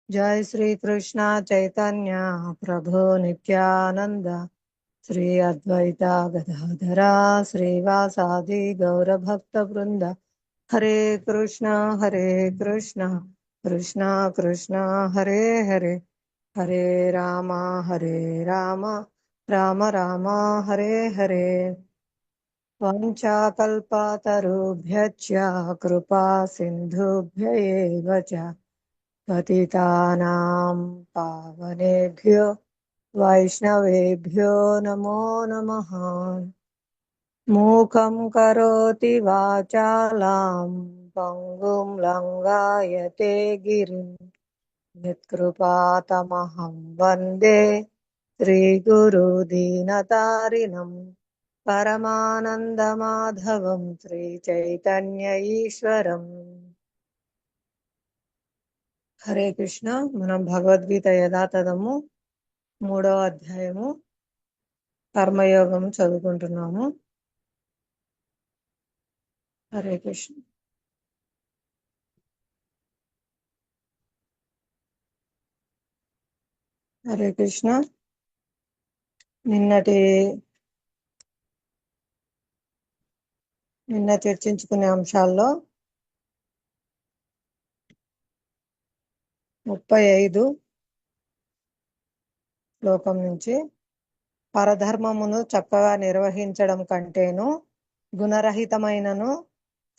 जय श्री कृष्ण चैतन्य प्रभु नित्यानंद श्री अद्वैता गदाधरा श्रीवासादि गौर भक्त वृंद हरे कृष्ण कृष्ण कृष्ण हरे हरे हरे राम राम राम हरे हरे वंशाकल्पतरुभ्यश्च कृपा सिन्धुभ्य एव च पतितानां पावनेभ्यो वैष्णवेभ्यो नमो नमः। मूकं करोति वाचालां पङ्गुं लङ्घयते गिरिं यत्कृपातमहं वन्दे श्रीगुरुदीनतारिणम् परमानन्दमाधवं श्रीचैतन्य ईश्वरम्। హరే కృష్ణ. మనం భగవద్గీత యథాతథము 3వ అధ్యాయము కర్మయోగం చదువుకుంటున్నాము. హరే కృష్ణ. హరే కృష్ణ. నిన్న చర్చించుకునే అంశాల్లో 35 శ్లోకం నుంచి పరధర్మమును చక్కగా నిర్వహించడం కంటేను గుణరహితమైనను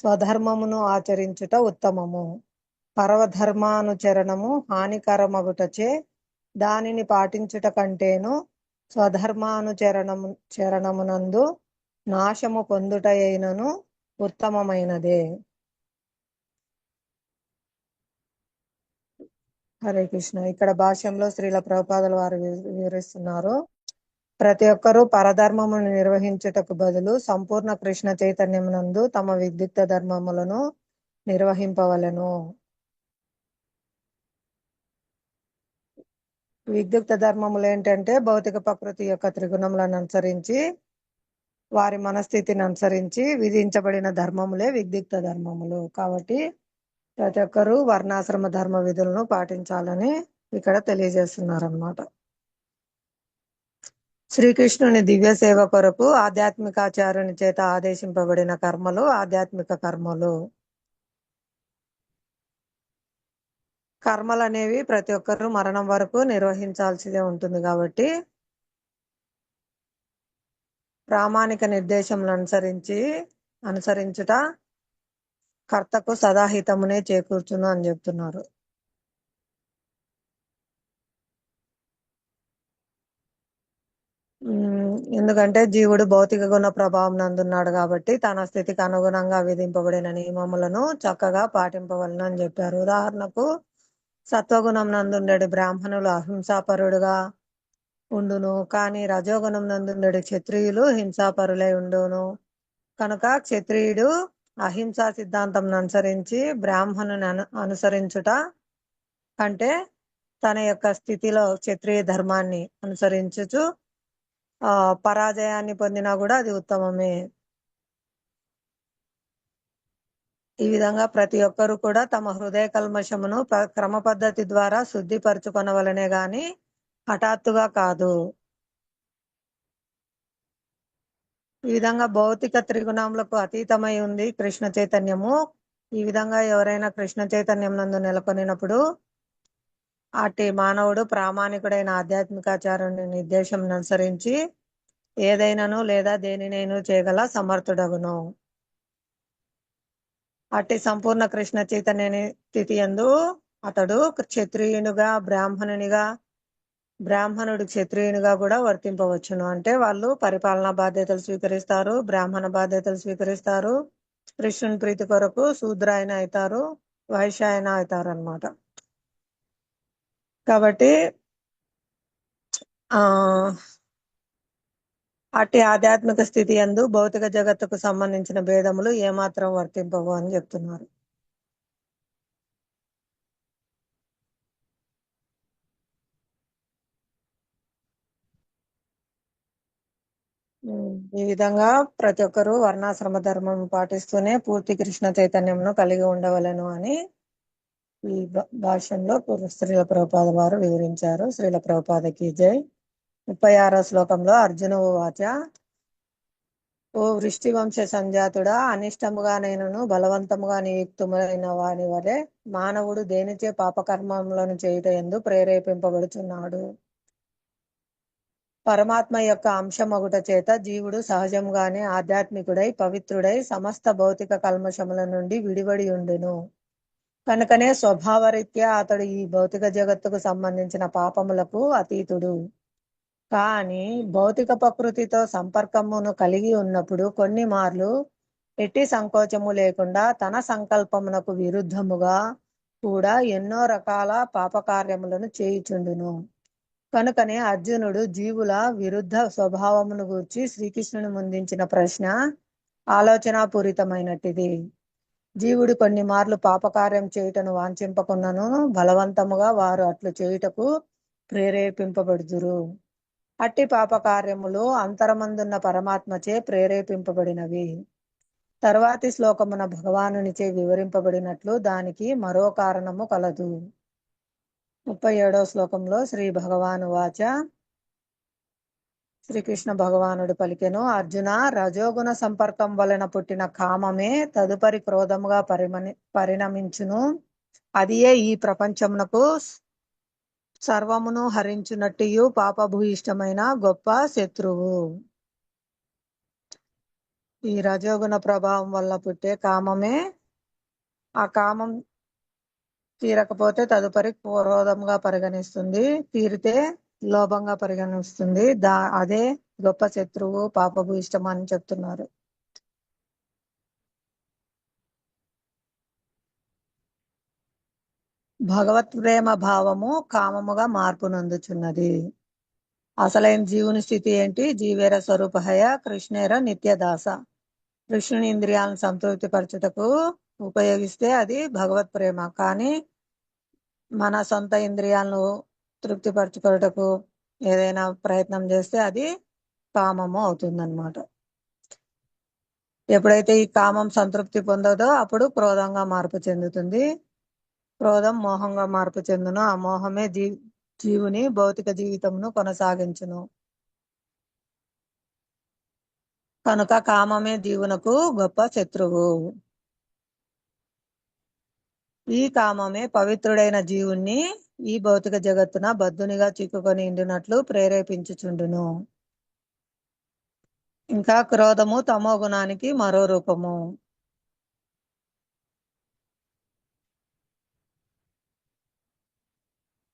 స్వధర్మమును ఆచరించుట ఉత్తమము. పరధర్మానుచరణము హానికరమగుటచే దానిని పాటించుట కంటేను చరణమునందు నాశము పొందుటయైనను ఉత్తమమైనదే. హరే కృష్ణ. ఇక్కడ భాష్యంలో శ్రీల ప్రభుపాదుల వారు వివరిస్తున్నారు. ప్రతి ఒక్కరూ పరధర్మమును నిర్వహించుటకు బదులు సంపూర్ణ కృష్ణ చైతన్యమునందు తమ విద్యుక్త ధర్మములను నిర్వహింపవలెను. విద్యుక్త ధర్మములు ఏంటంటే భౌతిక ప్రకృతి యొక్క త్రిగుణములను అనుసరించి వారి మనస్థితిని అనుసరించి విధించబడిన ధర్మములే విద్యుక్త ధర్మములు. కాబట్టి ప్రతి ఒక్కరూ వర్ణాశ్రమ ధర్మ విధులను పాటించాలని ఇక్కడ తెలియజేస్తున్నారు అన్నమాట. శ్రీకృష్ణుని దివ్య సేవ కొరకు ఆధ్యాత్మికాచార్యుని చేత ఆదేశింపబడిన కర్మలు ఆధ్యాత్మిక కర్మలు. కర్మలు అనేవి ప్రతి ఒక్కరూ మరణం వరకు నిర్వహించాల్సిందే ఉంటుంది కాబట్టి ప్రామాణిక నిర్దేశములను అనుసరించుట కర్తకు సదాహితమునే చేకూర్చును అని చెప్తున్నారు. ఎందుకంటే జీవుడు భౌతిక గుణ ప్రభావం నందున్నాడు కాబట్టి తన స్థితికి అనుగుణంగా విధింపబడిన నియమములను చక్కగా పాటింపవలను అని చెప్పారు. ఉదాహరణకు సత్వగుణం నందుండేడు బ్రాహ్మణులు అహింసాపరుడుగా ఉండును, కానీ రజోగుణం నందుండేడు క్షత్రియులు హింసాపరులై ఉండును. కనుక క్షత్రియుడు అహింసా సిద్ధాంతం అనుసరించి బ్రాహ్మణుని అనుసరించుట అంటే తన యొక్క స్థితిలో క్షత్రియ ధర్మాన్ని అనుసరించుచు పరాజయాన్ని పొందినా కూడా అది ఉత్తమమే. ఈ విధంగా ప్రతి ఒక్కరు కూడా తమ హృదయ కల్మషమును క్రమ పద్ధతి ద్వారా శుద్ధిపరచుకొనవలనే గాని హఠాత్తుగా కాదు. ఈ విధంగా భౌతిక త్రిగుణములకు అతీతమై ఉంది కృష్ణ చైతన్యము. ఈ విధంగా ఎవరైనా కృష్ణ చైతన్యం నందు నెలకొనినప్పుడు అట్టి మానవుడు ప్రామాణికుడైన ఆధ్యాత్మికాచార్యుని నిర్దేశం అనుసరించి ఏదైనాను లేదా దేనినైనా చేయగల సమర్థుడగును. అట్టి సంపూర్ణ కృష్ణ చైతన్య స్థితి యందు అతడు క్షత్రియునిగా బ్రాహ్మణుడు క్షత్రియునిగా కూడా వర్తింపవచ్చును. అంటే వాళ్ళు పరిపాలనా బాధ్యతలు స్వీకరిస్తారు, బ్రాహ్మణ బాధ్యతలు స్వీకరిస్తారు, కృష్ణుని ప్రీతి కొరకు శూద్ర అయిన అవుతారు, వైశ్య అయిన అవుతారు అన్నమాట. కాబట్టి అట్టి ఆధ్యాత్మిక స్థితి యందు భౌతిక జగత్తుకు సంబంధించిన భేదములు ఏమాత్రం వర్తింపవు అని చెప్తున్నారు. ఈ విధంగా ప్రతి ఒక్కరూ వర్ణాశ్రమ ధర్మం పాటిస్తూనే పూర్తి కృష్ణ చైతన్యంను కలిగి ఉండవలను అని ఈ భాష్యంలో శ్రీల ప్రభుపాద వారు వివరించారు. శ్రీల ప్రభుపాదకి జై. 36వ శ్లోకంలో అర్జున వాచ, ఓ వృష్టి వంశ సంజాతుడా, అనిష్టముగా నేనును బలవంతముగా నియుక్తుమైన వాని వలె మానవుడు దేనిచే పాపకర్మములను చేయుట ఎందు ప్రేరేపింపబడుచున్నాడు. పరమాత్మ యొక్క అంశమగుట చేత జీవుడు సహజంగానే ఆధ్యాత్మికుడై పవిత్రుడై సమస్త భౌతిక కల్మషముల నుండి విడివడి ఉండును. కనుకనే స్వభావరీత్యా అతడు ఈ భౌతిక జగత్తుకు సంబంధించిన పాపములకు అతీతుడు. కానీ భౌతిక ప్రకృతితో సంపర్కమును కలిగి ఉన్నప్పుడు కొన్ని మార్లు ఎట్టి సంకోచము లేకుండా తన సంకల్పమునకు విరుద్ధముగా కూడా ఎన్నో రకాల పాపకార్యములను చేయుచుండును. కనుకనే అర్జునుడు జీవుల విరుద్ధ స్వభావమును గూర్చి శ్రీకృష్ణుని ముందించిన ప్రశ్న ఆలోచనాపూరితమైనటిది. జీవుడు కొన్ని మార్లు పాపకార్యం చేయుటను వాంఛింపకున్నను బలవంతముగా వారు అట్లు చేయుటకు ప్రేరేపింపబడుదురు. అట్టి పాపకార్యములు అంతరమందున్న పరమాత్మచే ప్రేరేపింపబడినవి. తర్వాతి శ్లోకమున భగవానునిచే వివరింపబడినట్లు దానికి మరో కారణము కలదు. 37వ శ్లోకంలో శ్రీ భగవాను వాచ, శ్రీకృష్ణ భగవానుడు పలికెను, అర్జున, రజోగుణ సంపర్కం వలన పుట్టిన కామమే తదుపరి క్రోధముగా పరిణమించును. అదియే ఈ ప్రపంచమునకు సర్వమును హరించునట్టియు పాపభూయిష్టమైన గొప్ప శత్రువు. ఈ రజోగుణ ప్రభావం వల్ల పుట్టే కామమే, ఆ కామం తీరకపోతే తదుపరి క్రోధంగా పరిగణిస్తుంది, తీరితే లోభంగా పరిగణిస్తుంది. అదే గొప్ప శత్రువు, పాపభూయిష్టం అని చెప్తున్నారు. భగవత్ ప్రేమ భావము కామముగా మార్పు నొందుచున్నది. అసలైన జీవుని స్థితి ఏంటి? జీవేర స్వరూపహయ కృష్ణేర నిత్యదాస. కృష్ణుని ఇంద్రియాలను సంతృప్తి పరచుటకు ఉపయోగిస్తే అది భగవత్ ప్రేమ. కానీ మన సొంత ఇంద్రియాలను తృప్తిపరచుకోవటకు ఏదైనా ప్రయత్నం చేస్తే అది కామము అవుతుందన్నమాట. ఎప్పుడైతే ఈ కామం సంతృప్తి పొందదో అప్పుడు క్రోధంగా మార్పు చెందుతుంది. క్రోధం మోహంగా మార్పు చెందును. ఆ మోహమే జీవుని భౌతిక జీవితమును కొనసాగించును. కనుక కామమే జీవునకు గొప్ప శత్రువు. ఈ కామమే పవిత్రుడైన జీవుణ్ణి ఈ భౌతిక జగత్తున బద్ధునిగా చిక్కుకొని ఉండినట్లు ప్రేరేపించుచుండును. ఇంకా క్రోధము తమో గుణానికి మరో రూపము.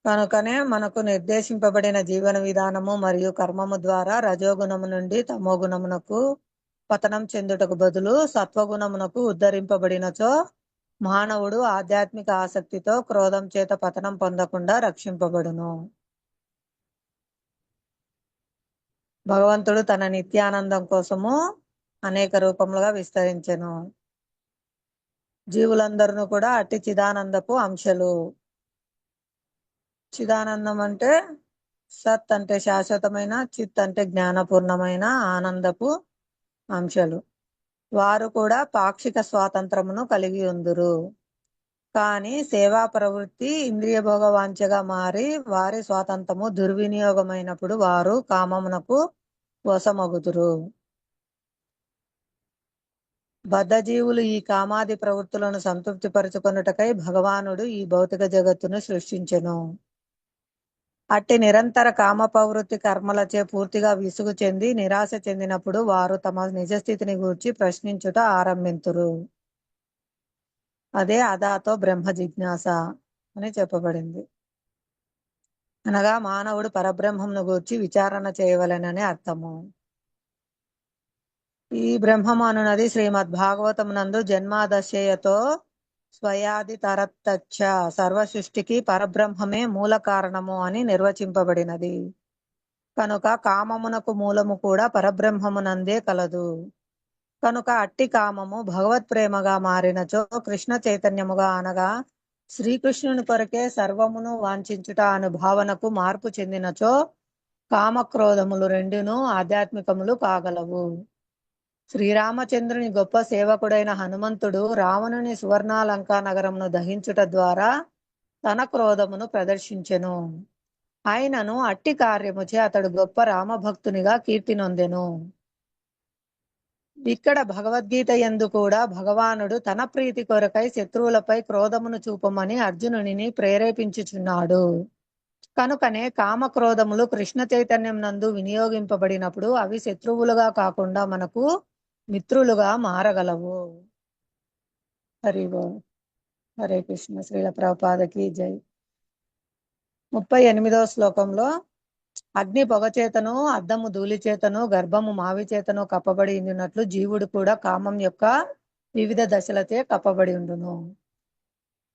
కనుకనే మనకు నిర్దేశింపబడిన జీవన విధానము మరియు కర్మము ద్వారా రజోగుణము నుండి తమో గుణమునకు పతనం చెందుటకు బదులు సత్వగుణమునకు ఉద్ధరింపబడినచో మానవుడు ఆధ్యాత్మిక ఆసక్తితో క్రోధం చేత పతనం పొందకుండా రక్షింపబడును. భగవంతుడు తన నిత్యానందం కోసము అనేక రూపములుగా విస్తరించెను. జీవులందరూ కూడా అట్టి చిదానందపు అంశలు. చిదానందం అంటే సత్ అంటే శాశ్వతమైన, చిత్ అంటే జ్ఞానపూర్ణమైన ఆనందపు అంశలు. వారు కూడా పాక్షిక స్వాతంత్రమును కలిగి ఉందురు. కానీ సేవా ప్రవృత్తి ఇంద్రియ భోగ వాంఛగా మారి వారి స్వాతంత్రము దుర్వినియోగమైనప్పుడు వారు కామమునకు వశమగుదురు. బద్ధజీవులు ఈ కామాది ప్రవృత్తులను సంతృప్తి పరుచుకొనుటకై భగవానుడు ఈ భౌతిక జగత్తును సృష్టించెను. అట్టి నిరంతర కామ ప్రవృత్తి కర్మలచే పూర్తిగా విసుగు చెంది నిరాశ చెందినప్పుడు వారు తమ నిజస్థితిని గూర్చి ప్రశ్నించుట ఆరంభింతురు. అదే అదాతో బ్రహ్మ జిజ్ఞాస అని చెప్పబడింది. అనగా మానవుడు పరబ్రహ్మమును గూర్చి విచారణ చేయవలెనని అర్థము. ఈ బ్రహ్మము అనున్నది శ్రీమద్ భాగవతమునందు జన్మాదశయతో స్వయాది తరత్తచ్చ సర్వ సృష్టికి పరబ్రహ్మమే మూల కారణము అని నిర్వచింపబడినది. కనుక కామమునకు మూలము కూడా పరబ్రహ్మమునందే కలదు. కనుక అట్టి కామము భగవత్ ప్రేమగా మారినచో కృష్ణ చైతన్యముగా అనగా శ్రీకృష్ణుని కొరకే సర్వమును వాంఛించుట అను భావనకు మార్పు చెందినచో కామక్రోధములు రెండును ఆధ్యాత్మికములు కాగలవు. శ్రీరామచంద్రుని గొప్ప సేవకుడైన హనుమంతుడు రావణుని సువర్ణాలంకా నగరమును దహించుట ద్వారా తన క్రోధమును ప్రదర్శించెను. ఆయనను అట్టి కార్యముచే అతడు గొప్ప రామభక్తునిగా కీర్తి నొందెను. ఇక్కడ భగవద్గీత యందు కూడా భగవానుడు తన ప్రీతి కొరకై శత్రువులపై క్రోధమును చూపమని అర్జునుని ప్రేరేపించుచున్నాడు. కనుకనే కామక్రోధములు కృష్ణ చైతన్యం నందు వినియోగింపబడినప్పుడు అవి శత్రువులుగా కాకుండా మనకు మిత్రులుగా మారగలవు. హరే కృష్ణ. శ్రీల ప్రభుపాదకి జై. 38వ శ్లోకంలో అగ్ని పొగ చేతను, అద్దము ధూళి చేతను, గర్భము మావి చేతను కప్పబడి ఉండినట్లు జీవుడు కూడా కామం యొక్క వివిధ దశలతే కప్పబడి ఉండును.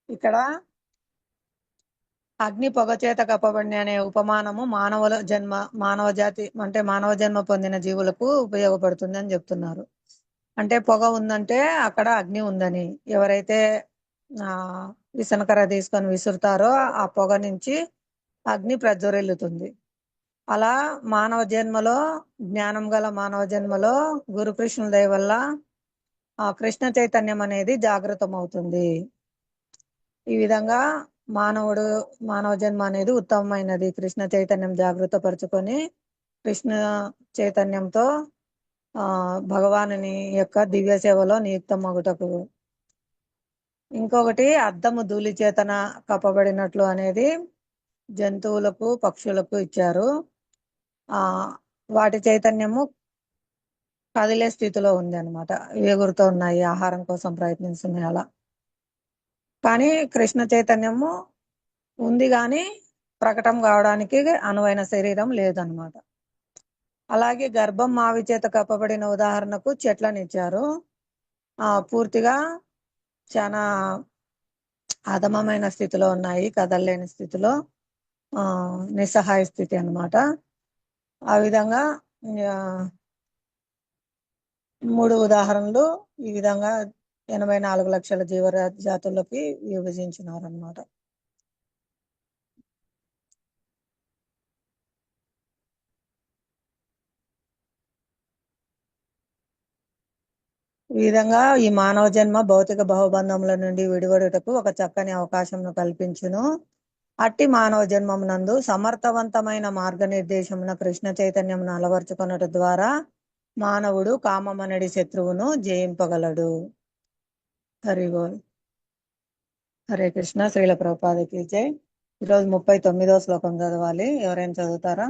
ఇక్కడ అగ్ని పొగ చేత కప్పబడి అనే ఉపమానము మానవ జాతి అంటే మానవ జన్మ పొందిన జీవులకు ఉపయోగపడుతుంది అని చెప్తున్నారు. అంటే పొగ ఉందంటే అక్కడ అగ్ని ఉందని. ఎవరైతే విసనకర్ర తీసుకొని విసురుతారో ఆ పొగ నుంచి అగ్ని ప్రజ్వరిల్లుతుంది. అలా మానవ జన్మలో, జ్ఞానం గల మానవ జన్మలో గురుకృష్ణుల దయ వల్ల ఆ కృష్ణ చైతన్యం అనేది జాగృతమవుతుంది. ఈ విధంగా మానవ జన్మ అనేది ఉత్తమమైనది. కృష్ణ చైతన్యం జాగృత పరుచుకొని కృష్ణ చైతన్యంతో భగవానుని యొక్క దివ్య సేవలో నియుక్తమగుటకు. ఇంకొకటి అద్దము ధూళి చేతన కప్పబడినట్లు అనేది జంతువులకు, పక్షులకు ఇచ్చారు. వాటి చైతన్యము కదిలే స్థితిలో ఉంది అనమాట. ఎగురుతూ ఉన్నాయి, ఆహారం కోసం ప్రయత్నిస్తున్నాయి అలా. కానీ కృష్ణ చైతన్యము ఉంది కానీ ప్రకటన కావడానికి అనువైన శరీరం లేదనమాట. అలాగే గర్భం మావి చేత కప్పబడిన ఉదాహరణకు చెట్లను ఇచ్చారు. పూర్తిగా చాలా అధమమైన స్థితిలో ఉన్నాయి, కదలలేని స్థితిలో, నిస్సహాయ స్థితి అన్నమాట. ఆ విధంగా 3 ఉదాహరణలు ఈ విధంగా 84 లక్షల జీవజాతులకి విభజించినారు అన్నమాట. ఈ విధంగా ఈ మానవ జన్మ భౌతిక బహుబంధముల నుండి విడివడుటకు ఒక చక్కని అవకాశంను కల్పించును. అట్టి మానవ జన్మమునందు సమర్థవంతమైన మార్గనిర్దేశమున కృష్ణ చైతన్యమును అలవర్చుకొనుట ద్వారా మానవుడు కామమనడి శత్రువును జయింపగలడు. హరి బోల్. హరే కృష్ణ. శ్రీల ప్రభుపాదకి జై. ఈరోజు 39వ శ్లోకం చదవాలి. ఎవరైనా చదువుతారా?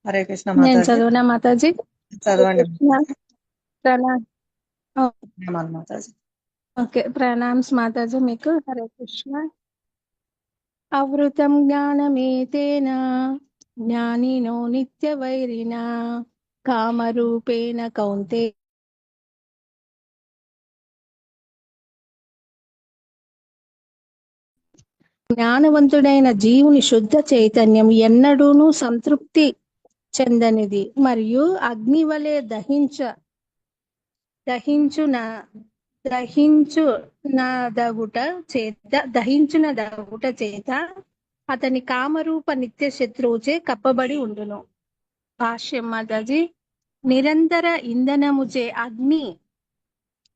హరే కృష్ణ మాతాజీ. చదువునా మాతాజీ? చదవండి మాతాజీ. ఓకే, ప్రణామ్స్ మాతాజీ మీకు. హరే కృష్ణ. అవృతం జ్ఞానమేతేన జ్ఞానినో నిత్యవైరిణ కామరూపేణ కౌంతే జ్ఞానవంతుడైన జీవుని శుద్ధ చైతన్యం ఎన్నడూనూ సంతృప్తి చెందనిది మరియు అగ్ని వలె దహించునదగుట చేత అతని కామరూప నిత్య శత్రువుచే కప్పబడి ఉండును. భాష్యం మాతాజీ. నిరంతర ఇంధనముచే అగ్ని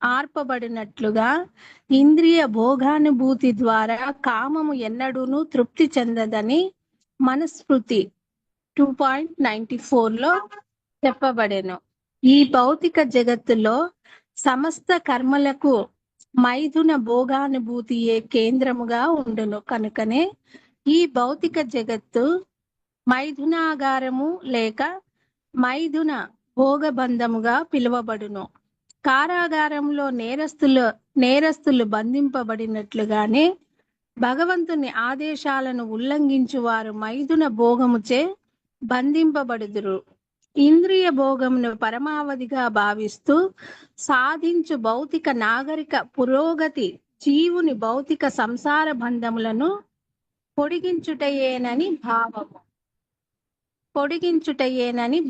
ఆర్పబడినట్లుగా ఇంద్రియ భోగానుభూతి ద్వారా కామము ఎన్నడూనూ తృప్తి చెందదని మనుస్మృతి 2.94లో చెప్పబడెను. ఈ భౌతిక జగత్తులో సమస్త కర్మలకు మైథున భోగానుభూతియే కేంద్రముగా ఉండును. కనుకనే ఈ భౌతిక జగత్తు మైథునాగారము లేక మైథున భోగబంధముగా పిలువబడును. కారాగారంలో నేరస్తులు బంధింపబడినట్లుగానే భగవంతుని ఆదేశాలను ఉల్లంఘించు వారు మైథున భోగముచే బంధింపబడుదురు. ఇంద్రియ భోగమును పరమావధిగా భావిస్తూ సాధించు భౌతిక నాగరిక పురోగతి జీవుని భౌతిక సంసార బంధములను పొడిగించుటయేనని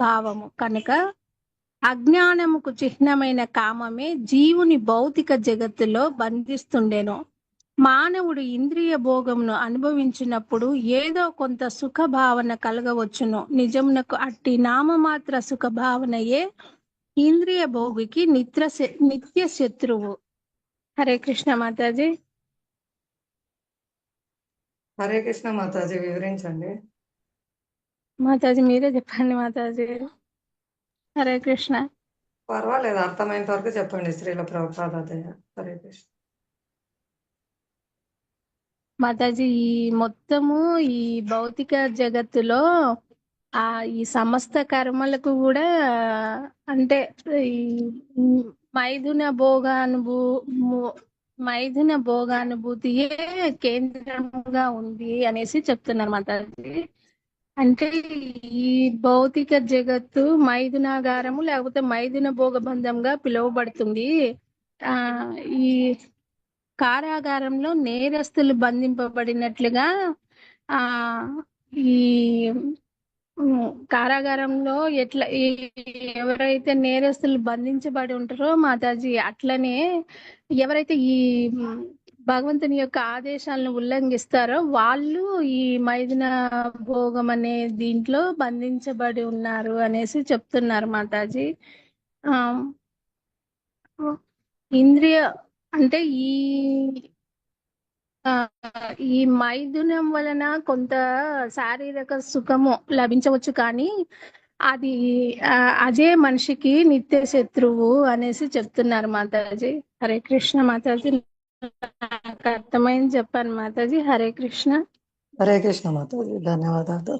భావము. కనుక అజ్ఞానముకు చిహ్నమైన కామమే జీవుని భౌతిక జగత్తులో బంధిస్తుండెను. మానవుడు ఇంద్రియ భోగమును అనుభవించినప్పుడు ఏదో కొంత సుఖ భావన కలగవచ్చును. నిజమునకు అట్టి నామమాత్ర సుఖ భావనయే ఇంద్రియ భోగికి నిత్య శత్రువు. హరే కృష్ణ మాతాజీ. హరే కృష్ణ మాతాజీ, వివరించండి. మాతాజీ మీరే చెప్పండి మాతాజీ. హరే కృష్ణ. పర్వాలేదు, అర్థమైనంత వరకు చెప్పండి. శ్రీల ప్రభుపాదాదయ. హరే కృష్ణ. మాతాజీ, ఈ మొత్తము ఈ భౌతిక జగత్తులో ఈ సమస్త కర్మలకు కూడా అంటే ఈ మైథున మైథున భోగానుభూతియే కేంద్రంగా ఉంది అనేసి చెప్తున్నారు మాతాజీ. అంటే ఈ భౌతిక జగత్తు మైథునాగారము లేకపోతే మైథున భోగబంధంగా పిలువబడుతుంది. ఆ ఈ కారాగారంలో నేరస్తులు బంధింపబడినట్లుగా ఆ ఈ కారాగారంలో ఎవరైతే నేరస్తులు బంధించబడి ఉంటారో మాతాజీ, అట్లనే ఎవరైతే ఈ భగవంతుని యొక్క ఆదేశాలను ఉల్లంఘిస్తారో వాళ్ళు ఈ మైథున భోగం అనే దీంట్లో బంధించబడి ఉన్నారు అనేసి చెప్తున్నారు మాతాజీ. ఆ ఇంద్రియ అంటే ఆ ఈ మైథునం వలన కొంత శారీరక సుఖము లభించవచ్చు, కానీ అది అదే మనిషికి నిత్య శత్రువు అనేసి చెప్తున్నారు మాతాజీ. హరే కృష్ణ మాతాజీ, నాకు అర్థమైంది చెప్పాను మాతాజీ. హరే కృష్ణ. హరే కృష్ణ మాతాజీ, ధన్యవాదాలు.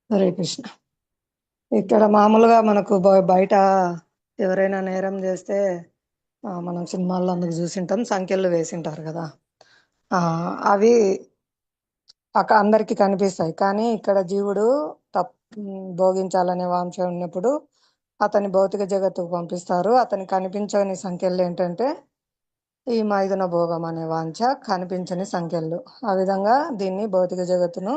హరే కృష్ణ. ఇక్కడ మామూలుగా మనకు బయట ఎవరైనా నేరం చేస్తే మనం సినిమాల్లో అందుకు చూసింటాం, సంఖ్యలు వేసింటారు కదా. అవి అందరికి కనిపిస్తాయి. కానీ ఇక్కడ జీవుడు భోగించాలనే వాంఛ ఉన్నప్పుడు అతని భౌతిక జగత్తుకు పంపిస్తారు. అతనికి కనిపించని సంఖ్యలు ఏంటంటే ఈ మైథున భోగం అనే వాంఛ, కనిపించని సంఖ్యలు. ఆ విధంగా దీన్ని భౌతిక జగత్తును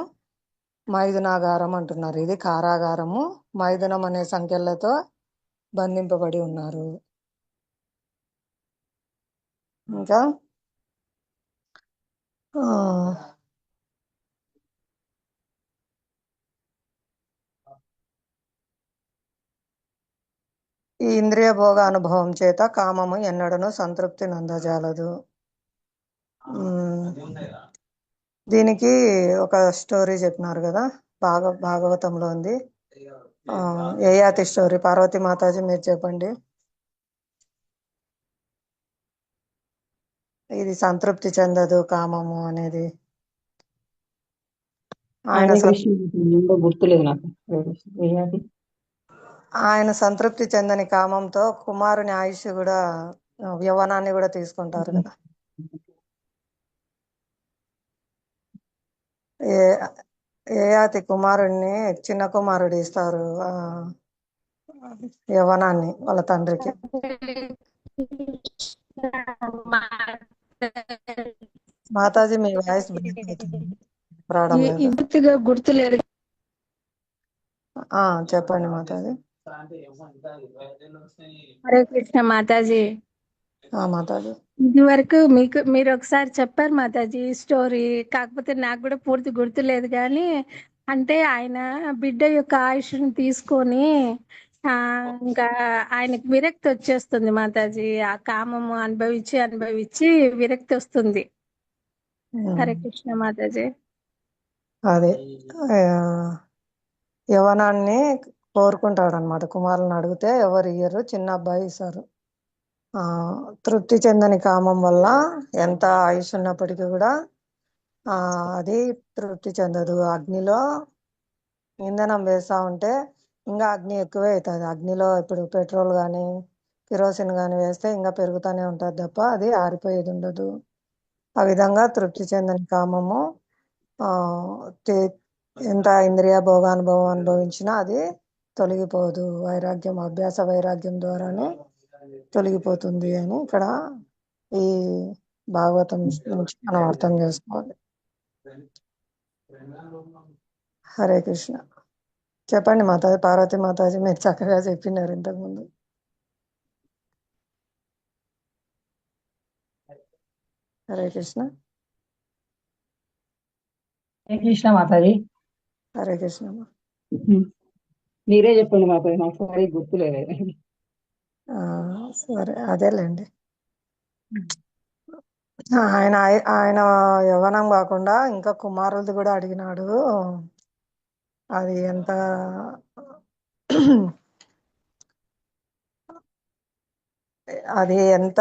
మైథునాగారం అంటున్నారు. ఇది కారాగారము. మైథునం అనే సంఖ్యలతో బంధింపబడి ఉన్నారు. ఇంకా ఈ ఇంద్రియ భోగ అనుభవం చేత కామము ఎన్నడను సంతృప్తి నందజాలదు. దీనికి ఒక స్టోరీ చెప్పినారు కదా, భాగవతంలో ఉంది. యయాతి స్టోరీ. పార్వతీ మాతాజీ మీరు చెప్పండి. ఇది సంతృప్తి చెందదు కామము అనేది. గుర్తులేదు నాకు. ఆయన సంతృప్తి చెందని కామంతో కుమారుని ఆయుష్ కూడా, యవ్వనాన్ని కూడా తీసుకుంటారు కదా. యయాతి కుమారుడిని చిన్న కుమారుడు ఇస్తారు యవ్వనాన్ని వాళ్ళ తండ్రికి. మాతాజీ మీ వాయిస్ రావడం లేదు. గుర్తులేదు. చెప్పండి మాతాజీ. హరే కృష్ణ మాతాజీ. మాతాజీ ఇది వరకు మీరు ఒకసారి చెప్పారు మాతాజీ స్టోరీ, కాకపోతే నాకు కూడా పూర్తి గుర్తులేదు. కానీ అంటే ఆయన బిడ్డ యొక్క ఆయుష్ని తీసుకొని ఇంకా ఆయనకు విరక్తి వచ్చేస్తుంది మాతాజీ. ఆ కామము అనుభవించి విరక్తి వస్తుంది. హరే కృష్ణ మాతాజీ. అదే యవ్వనాన్ని కోరుకుంటాడు అనమాట. కుమారులను అడిగితే ఎవరు ఇయ్యరు, చిన్న అబ్బాయి ఇస్తారు. తృప్తి చెందని కామం వల్ల ఎంత ఆయుష్ ఉన్నప్పటికీ కూడా అది తృప్తి చెందదు. అగ్నిలో ఇంధనం వేస్తా ఉంటే ఇంకా అగ్ని ఎక్కువే అవుతుంది. అగ్నిలో ఇప్పుడు పెట్రోల్ కానీ కిరోసిన్ కానీ వేస్తే ఇంకా పెరుగుతూనే ఉంటుంది తప్ప అది ఆరిపోయేది ఉండదు. ఆ విధంగా తృప్తి చెందని కామము ఎంత ఇంద్రియ భోగానుభవం అనుభవించినా అది తొలగిపోదు. వైరాగ్యం, అభ్యాస వైరాగ్యం ద్వారానే తొలగిపోతుంది అని ఇక్కడ ఈ భాగవతం నుంచి మనం అర్థం చేసుకోవాలి. హరే కృష్ణ. చెప్పండి మాతాజీ. పార్వతీ మాతాజీ మీరు చక్కగా చెప్పినారు ఇంతకుముందు. హరే కృష్ణ. హరే కృష్ణ మాతాజీ. హరే కృష్ణ. మీరే చెప్పండి మాతాజీ, నాకు సరే గుర్తులేదు. సరే, అదేలేండి. ఆయన ఆయన యవ్వనం కాకుండా ఇంకా కుమారులది కూడా అడిగినాడు. అది ఎంత అది ఎంత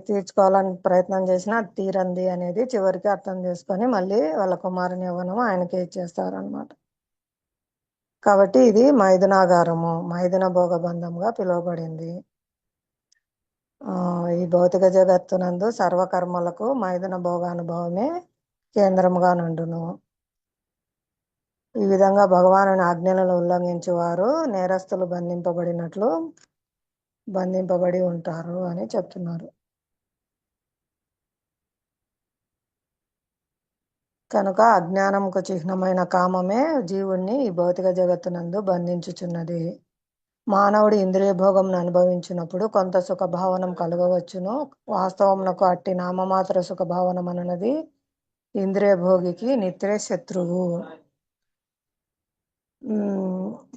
తీర్చుకోవాలని ప్రయత్నం చేసినా అది తీరంది అనేది చివరికి అర్థం చేసుకొని మళ్ళీ వాళ్ళ కుమారుని యవ్వనం ఆయనకే ఇచ్చేస్తారనమాట. కాబట్టి ఇది మైదునాగారము, మైదున భోగబంధంగా పిలువబడింది. ఈ భౌతిక జగత్తునందు సర్వకర్మలకు మైదున భోగానుభవమే కేంద్రముగా నుండును. ఈ విధంగా భగవానుని ఆజ్ఞలను ఉల్లంఘించే వారు నేరస్తులు బంధింపబడి ఉంటారు అని చెప్తున్నారు. కనుక అజ్ఞానముకు చిహ్నమైన కామమే జీవుణ్ణి ఈ భౌతిక జగత్తునందు బంధించుచున్నది. మానవుడు ఇంద్రియ భోగంను అనుభవించినప్పుడు కొంత సుఖ భావనం కలగవచ్చును. వాస్తవమునకు అట్టి నామమాత్ర సుఖ భావనం అన్నది ఇంద్రియ భోగికి నిత్య శత్రువు.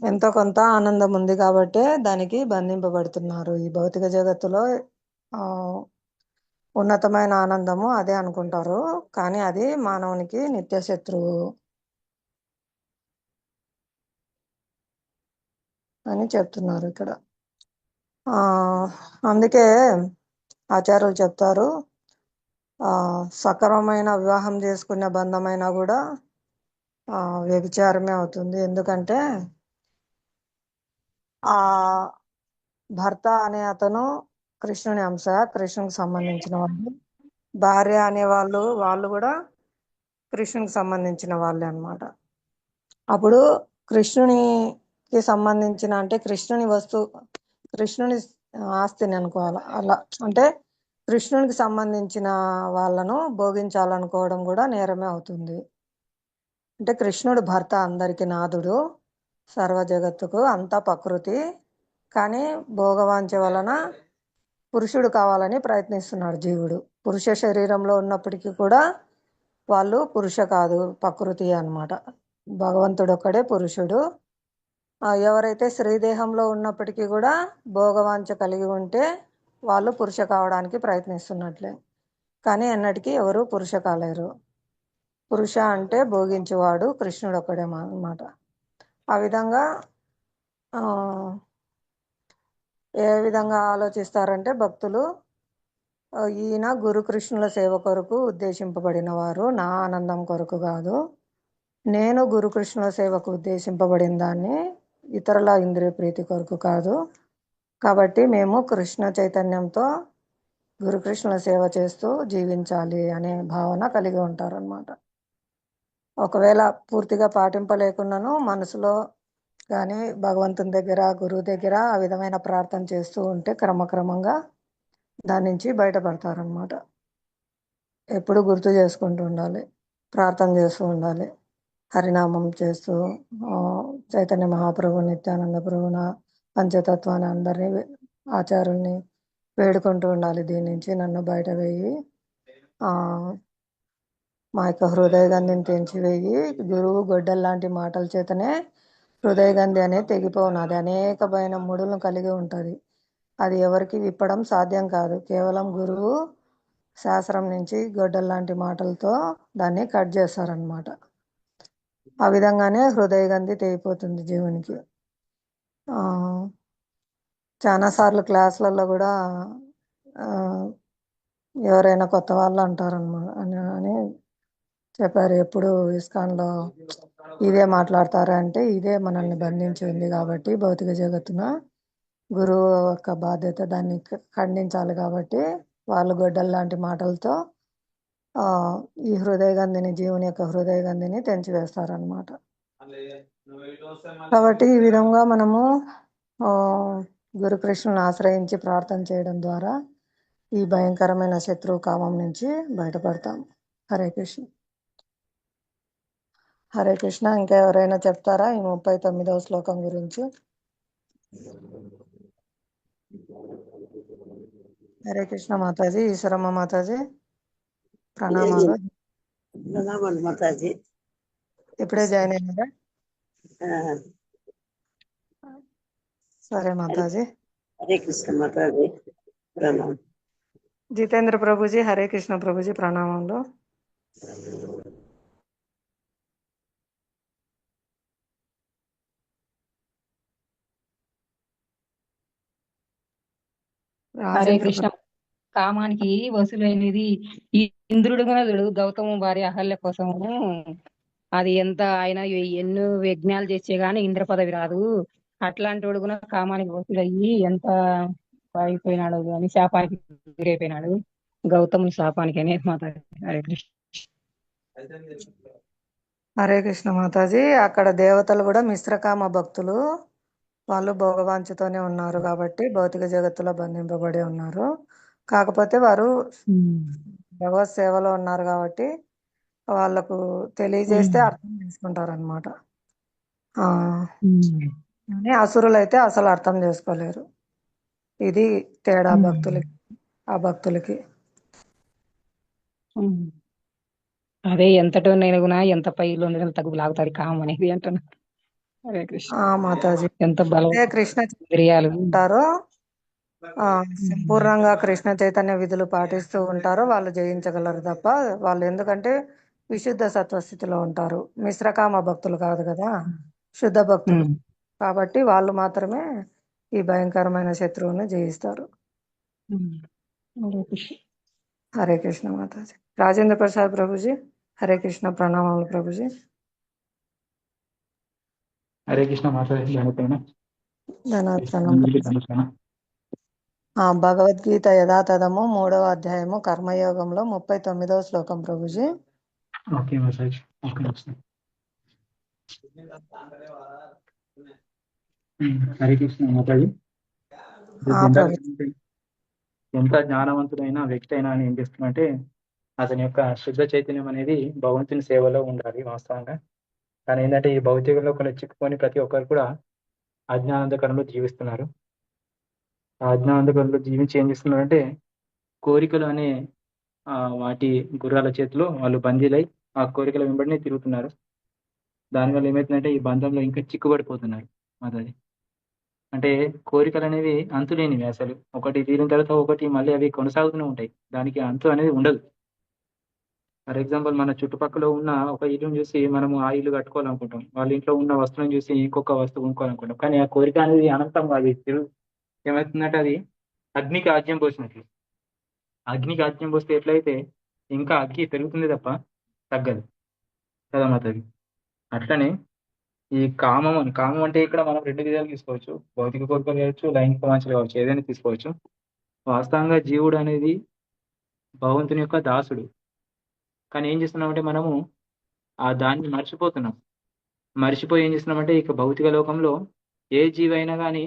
ఎంతో కొంత ఆనందం ఉంది కాబట్టే దానికి బంధింపబడుతున్నారు. ఈ భౌతిక జగత్తులో ఉన్నతమైన ఆనందము అదే అనుకుంటారు, కానీ అది మానవునికి నిత్య శత్రువు అని చెప్తున్నారు ఇక్కడ. అందుకే ఆచార్యులు చెప్తారు, సక్రమమైన వివాహం చేసుకునే బంధమైనా కూడా వ్యభిచారమే అవుతుంది. ఎందుకంటే ఆ భర్త అనే అతను కృష్ణుని అంశ, కృష్ణునికి సంబంధించిన వాళ్ళు. భార్య అనే వాళ్ళు కూడా కృష్ణునికి సంబంధించిన వాళ్ళే అన్నమాట. అప్పుడు కృష్ణునికి సంబంధించిన అంటే కృష్ణుని ఆస్తిని అనుకోవాలి. అలా అంటే కృష్ణునికి సంబంధించిన వాళ్ళను భోగించాలనుకోవడం కూడా నేరమే అవుతుంది. అంటే కృష్ణుడు భర్త, అందరికి నాథుడు, సర్వ జగత్తుకు అంతా ప్రకృతి. కానీ భోగవాంఛ వలన పురుషుడు కావాలని ప్రయత్నిస్తున్నాడు జీవుడు. పురుష శరీరంలో ఉన్నప్పటికీ కూడా వాళ్ళు పురుష కాదు, ప్రకృతి అన్నమాట. భగవంతుడు ఒక్కడే పురుషుడు. ఎవరైతే స్త్రీదేహంలో ఉన్నప్పటికీ కూడా భోగవాంఛ కలిగి ఉంటే వాళ్ళు పురుష కావడానికి ప్రయత్నిస్తున్నట్లే. కానీ ఎన్నటికీ ఎవరు పురుష కాలేరు. పురుష అంటే భోగించేవాడు కృష్ణుడు ఒక్కడే అన్నమాట. ఆ విధంగా ఏ విధంగా ఆలోచిస్తారంటే భక్తులు, ఈయన గురుకృష్ణుల సేవ కొరకు ఉద్దేశింపబడిన వారు, నా ఆనందం కొరకు కాదు. నేను గురుకృష్ణుల సేవకు ఉద్దేశింపబడిన దాన్ని, ఇతరుల ఇంద్రియ ప్రీతి కొరకు కాదు. కాబట్టి మేము కృష్ణ చైతన్యంతో గురుకృష్ణుల సేవ చేస్తూ జీవించాలి అనే భావన కలిగి ఉంటారన్నమాట. ఒకవేళ పూర్తిగా పాటింపలేకున్నాను మనసులో కానీ భగవంతుని దగ్గర, గురువు దగ్గర ఆ విధమైన ప్రార్థన చేస్తూ ఉంటే క్రమక్రమంగా దాని నుంచి బయటపడతారనమాట. ఎప్పుడు గుర్తు చేసుకుంటూ ఉండాలి, ప్రార్థన చేస్తూ ఉండాలి, హరినామం చేస్తూ చైతన్య మహాప్రభు, నిత్యానంద ప్రభున, పంచతత్వాన్ని అందరినీ ఆచార్యుల్ని వేడుకుంటూ ఉండాలి. దీని నుంచి నన్ను బయట వేయి, మా యొక్క హృదయ గంధిని తెంచివేయి. గురువు గొడ్డల్ లాంటి మాటల చేతనే హృదయ గంధి అనేది తెగిపోవున్నది. అనేకమైన ముడులను కలిగి ఉంటుంది. అది ఎవరికి విప్పడం సాధ్యం కాదు. కేవలం గురువు శాస్త్రం నుంచి గొడ్డల్ లాంటి మాటలతో దాన్ని కట్ చేస్తారనమాట. ఆ విధంగానే హృదయ గంధి తెగిపోతుంది జీవునికి. చాలాసార్లు క్లాసులలో కూడా ఎవరైనా కొత్త వాళ్ళు అంటారనమాట అని చెప్పారు. ఎప్పుడు ఇస్కాన్లో ఇదే మాట్లాడతారా అంటే, ఇదే మనల్ని బంధించి ఉంది కాబట్టి భౌతిక జగత్తున గురువు యొక్క బాధ్యత దాన్ని ఖండించాలి. కాబట్టి వాళ్ళు గొడ్డల లాంటి మాటలతో ఈ హృదయ గంధిని, జీవుని యొక్క హృదయ గంధిని తెంచివేస్తారనమాట. కాబట్టి ఈ విధంగా మనము గురుకృష్ణుని ఆశ్రయించి ప్రార్థన చేయడం ద్వారా ఈ భయంకరమైన శత్రువు కామం నుంచి బయటపడతాం. హరే కృష్ణ. హరే కృష్ణ. ఇంకా ఎవరైనా చెప్తారా ఈ 39వ శ్లోకం గురించి? హరే కృష్ణ మాతాజీ. ఈశ్వరమ్మ మాతాజీ ప్రణామాలు. మాతాజీ. ఇప్పుడే జాయిన్ అయినారా? సరే మాతాజీ. హరే కృష్ణ మాతాజీ. ప్రణామం. జితేంద్ర ప్రభుజీ, హరే కృష్ణ ప్రభుజీ, ప్రణామంలో. హరే రాజేంద్ర కృష్ణ. కామానికి వసూలైనది ఈ ఇంద్రుడు చూడు గౌతము భార్య అహల్య కోసము అది ఎంత ఆయన ఎన్నో యజ్ఞాలు చేసే గానీ ఇంద్ర పదవి రాదు. అట్లాంటి వాడు కూడా కామానికి వసూలయ్యి ఎంత అయిపోయినాడు అని శాపానికి గురైపోయినాడు. గౌతముని శాపానికి అనేది మాత. హరే కృష్ణ. హరే కృష్ణ మాతాజీ. అక్కడ దేవతలు కూడా మిశ్రకామ భక్తులు, వాళ్ళు భోగవాంఛతోనే ఉన్నారు కాబట్టి భౌతిక జగత్తులో బంధింపబడి ఉన్నారు. కాకపోతే వారు భగవత్ సేవలో ఉన్నారు కాబట్టి వాళ్ళకు తెలియజేస్తే అర్థం చేసుకుంటారు అనమాట. అసురులైతే అసలు అర్థం చేసుకోలేరు. ఇది తేడా భక్తులకి, ఆ భక్తులకి. అదే ఎంతటో నేను కూడా ఎంత పైలో తగ్గు లాగుతాడు కామం అనేది అంటున్నా. హరే కృష్ణ. మాతాజీ ఎంత బలం కృష్ణ ఇంద్రియాలు ఉంటారో సంపూర్ణంగా కృష్ణ చైతన్య విధులు పాటిస్తూ ఉంటారో వాళ్ళు జయించగలరు తప్ప వాళ్ళు ఎందుకంటే విశుద్ధ సత్వస్థితిలో ఉంటారు. మిశ్రకామ భక్తులు కాదు కదా, శుద్ధ భక్తులు కాబట్టి వాళ్ళు మాత్రమే ఈ భయంకరమైన శత్రువుని జయిస్తారు. హరే కృష్ణ మాతాజీ. రాజేంద్ర ప్రసాద్ ప్రభుజీ, హరే కృష్ణ, ప్రణామాలు ప్రభుజీ. హరే కృష్ణ మాతాజీ. భగవద్గీత యథాతథము 3వ అధ్యాయము కర్మయోగంలో 39వ శ్లోకం ప్రభుజీ. ఓకే మాతాజీ. హరే కృష్ణ మాతాజీ. ఎంత జ్ఞానవంతుడైన వ్యక్తి అయినా ఏం చేస్తున్నంటే అతని యొక్క శుద్ధ చైతన్యం అనేది భగవంతుని సేవలో ఉండాలి వాస్తవంగా. కానీ ఏంటంటే ఈ భౌతికంలో కొన్ని చిక్కుకొని ప్రతి ఒక్కరు కూడా అజ్ఞానంధకరంలో జీవిస్తున్నారు. ఆ అజ్ఞానంధకరంలో జీవించి ఏం చేస్తున్నారంటే కోరికలు అనే వాటి గుర్రాల చేతిలో వాళ్ళు బందీలై ఆ కోరికల వెంబడినే తిరుగుతున్నారు. దానివల్ల ఏమవుతుందంటే ఈ బంధంలో ఇంకా చిక్కుబడిపోతున్నారు మాతాజీ. అంటే కోరికలు అనేవి అంతులేనివి అసలు. ఒకటి తీరిన తర్వాత ఒకటి మళ్ళీ అవి కొనసాగుతూనే ఉంటాయి. దానికి అంతు అనేది ఉండదు. ఫర్ ఎగ్జాంపుల్ మన చుట్టుపక్కల ఉన్న ఒక ఇల్లుని చూసి మనము ఆ ఇల్లు కట్టుకోవాలనుకుంటాం. వాళ్ళ ఇంట్లో ఉన్న వస్తువులను చూసి ఇంకొక వస్తువు కొనుక్కోవాలనుకుంటాం. కానీ ఆ కోరిక అనేది అనంతం అది ఏమవుతుందంటే అది అగ్నికి ఆజ్యం పోసినట్లు. అగ్నికి ఆజ్యం పోస్తే ఎట్లయితే ఇంకా అగ్గి పెరుగుతుంది తప్ప తగ్గదు కదా మాతది. అట్లనే ఈ కామం అంటే ఇక్కడ మనం 2 విధాలు తీసుకోవచ్చు. భౌతిక కోరికలు కావచ్చు, లైంగిక వాంఛలు కావచ్చు, ఏదైనా తీసుకోవచ్చు. వాస్తవంగా జీవుడు అనేది భగవంతుని యొక్క దాసుడు. కానీ ఏం చేస్తున్నామంటే మనము ఆ దాన్ని మర్చిపోతున్నాం. మర్చిపోయి ఏం చేస్తున్నామంటే ఇక భౌతిక లోకంలో ఏ జీవైనా కానీ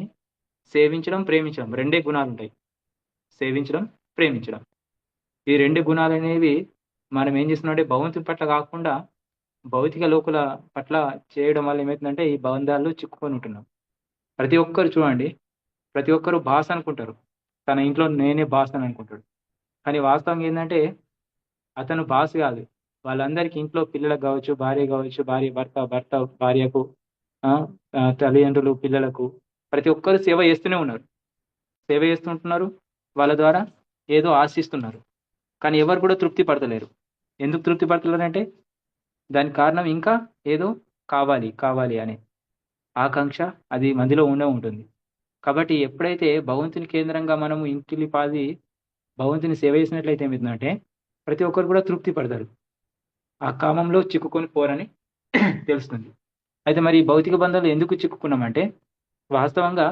సేవించడం, ప్రేమించడం 2 గుణాలు ఉంటాయి. సేవించడం, ప్రేమించడం. ఈ 2 గుణాలు అనేవి మనం ఏం చేస్తున్నామంటే భగవంతుని పట్ల కాకుండా భౌతిక లోకుల పట్ల చేయడం వల్ల ఏమవుతుందంటే ఈ బంధాల్లో చిక్కుకొని ఉంటున్నాం. ప్రతి ఒక్కరు చూడండి, ప్రతి ఒక్కరు బాస్ అనుకుంటారు. తన ఇంట్లో నేనే బాస్ అని అనుకుంటాడు. కానీ వాస్తవంగా ఏంటంటే అతను బాస్ కాదు. వాళ్ళందరికీ ఇంట్లో పిల్లలకు కావచ్చు, భార్య కావచ్చు, భర్త భార్యకు, తల్లిదండ్రులు పిల్లలకు ప్రతి ఒక్కరు సేవ చేస్తూనే ఉన్నారు. సేవ చేస్తుంటున్నారు. వాళ్ళ ద్వారా ఏదో ఆశిస్తున్నారు. కానీ ఎవరు కూడా తృప్తి పడతలేరు. ఎందుకు తృప్తి పడతలేరంటే దానికి కారణం ఇంకా ఏదో కావాలి అనే ఆకాంక్ష అది మందిలో ఉంటుంది. కాబట్టి ఎప్పుడైతే భగవంతుని కేంద్రంగా మనము ఇంటిలి పాది భగవంతుని సేవ చేసినట్లయితే ఏమవుతుందంటే ప్రతి ఒక్కరు కూడా తృప్తి పడతారు. ఆ కామంలో చిక్కుకొని పోరని తెలుస్తుంది. అయితే మరి భౌతిక బంధాలు ఎందుకు చిక్కుకున్నామంటే వాస్తవంగా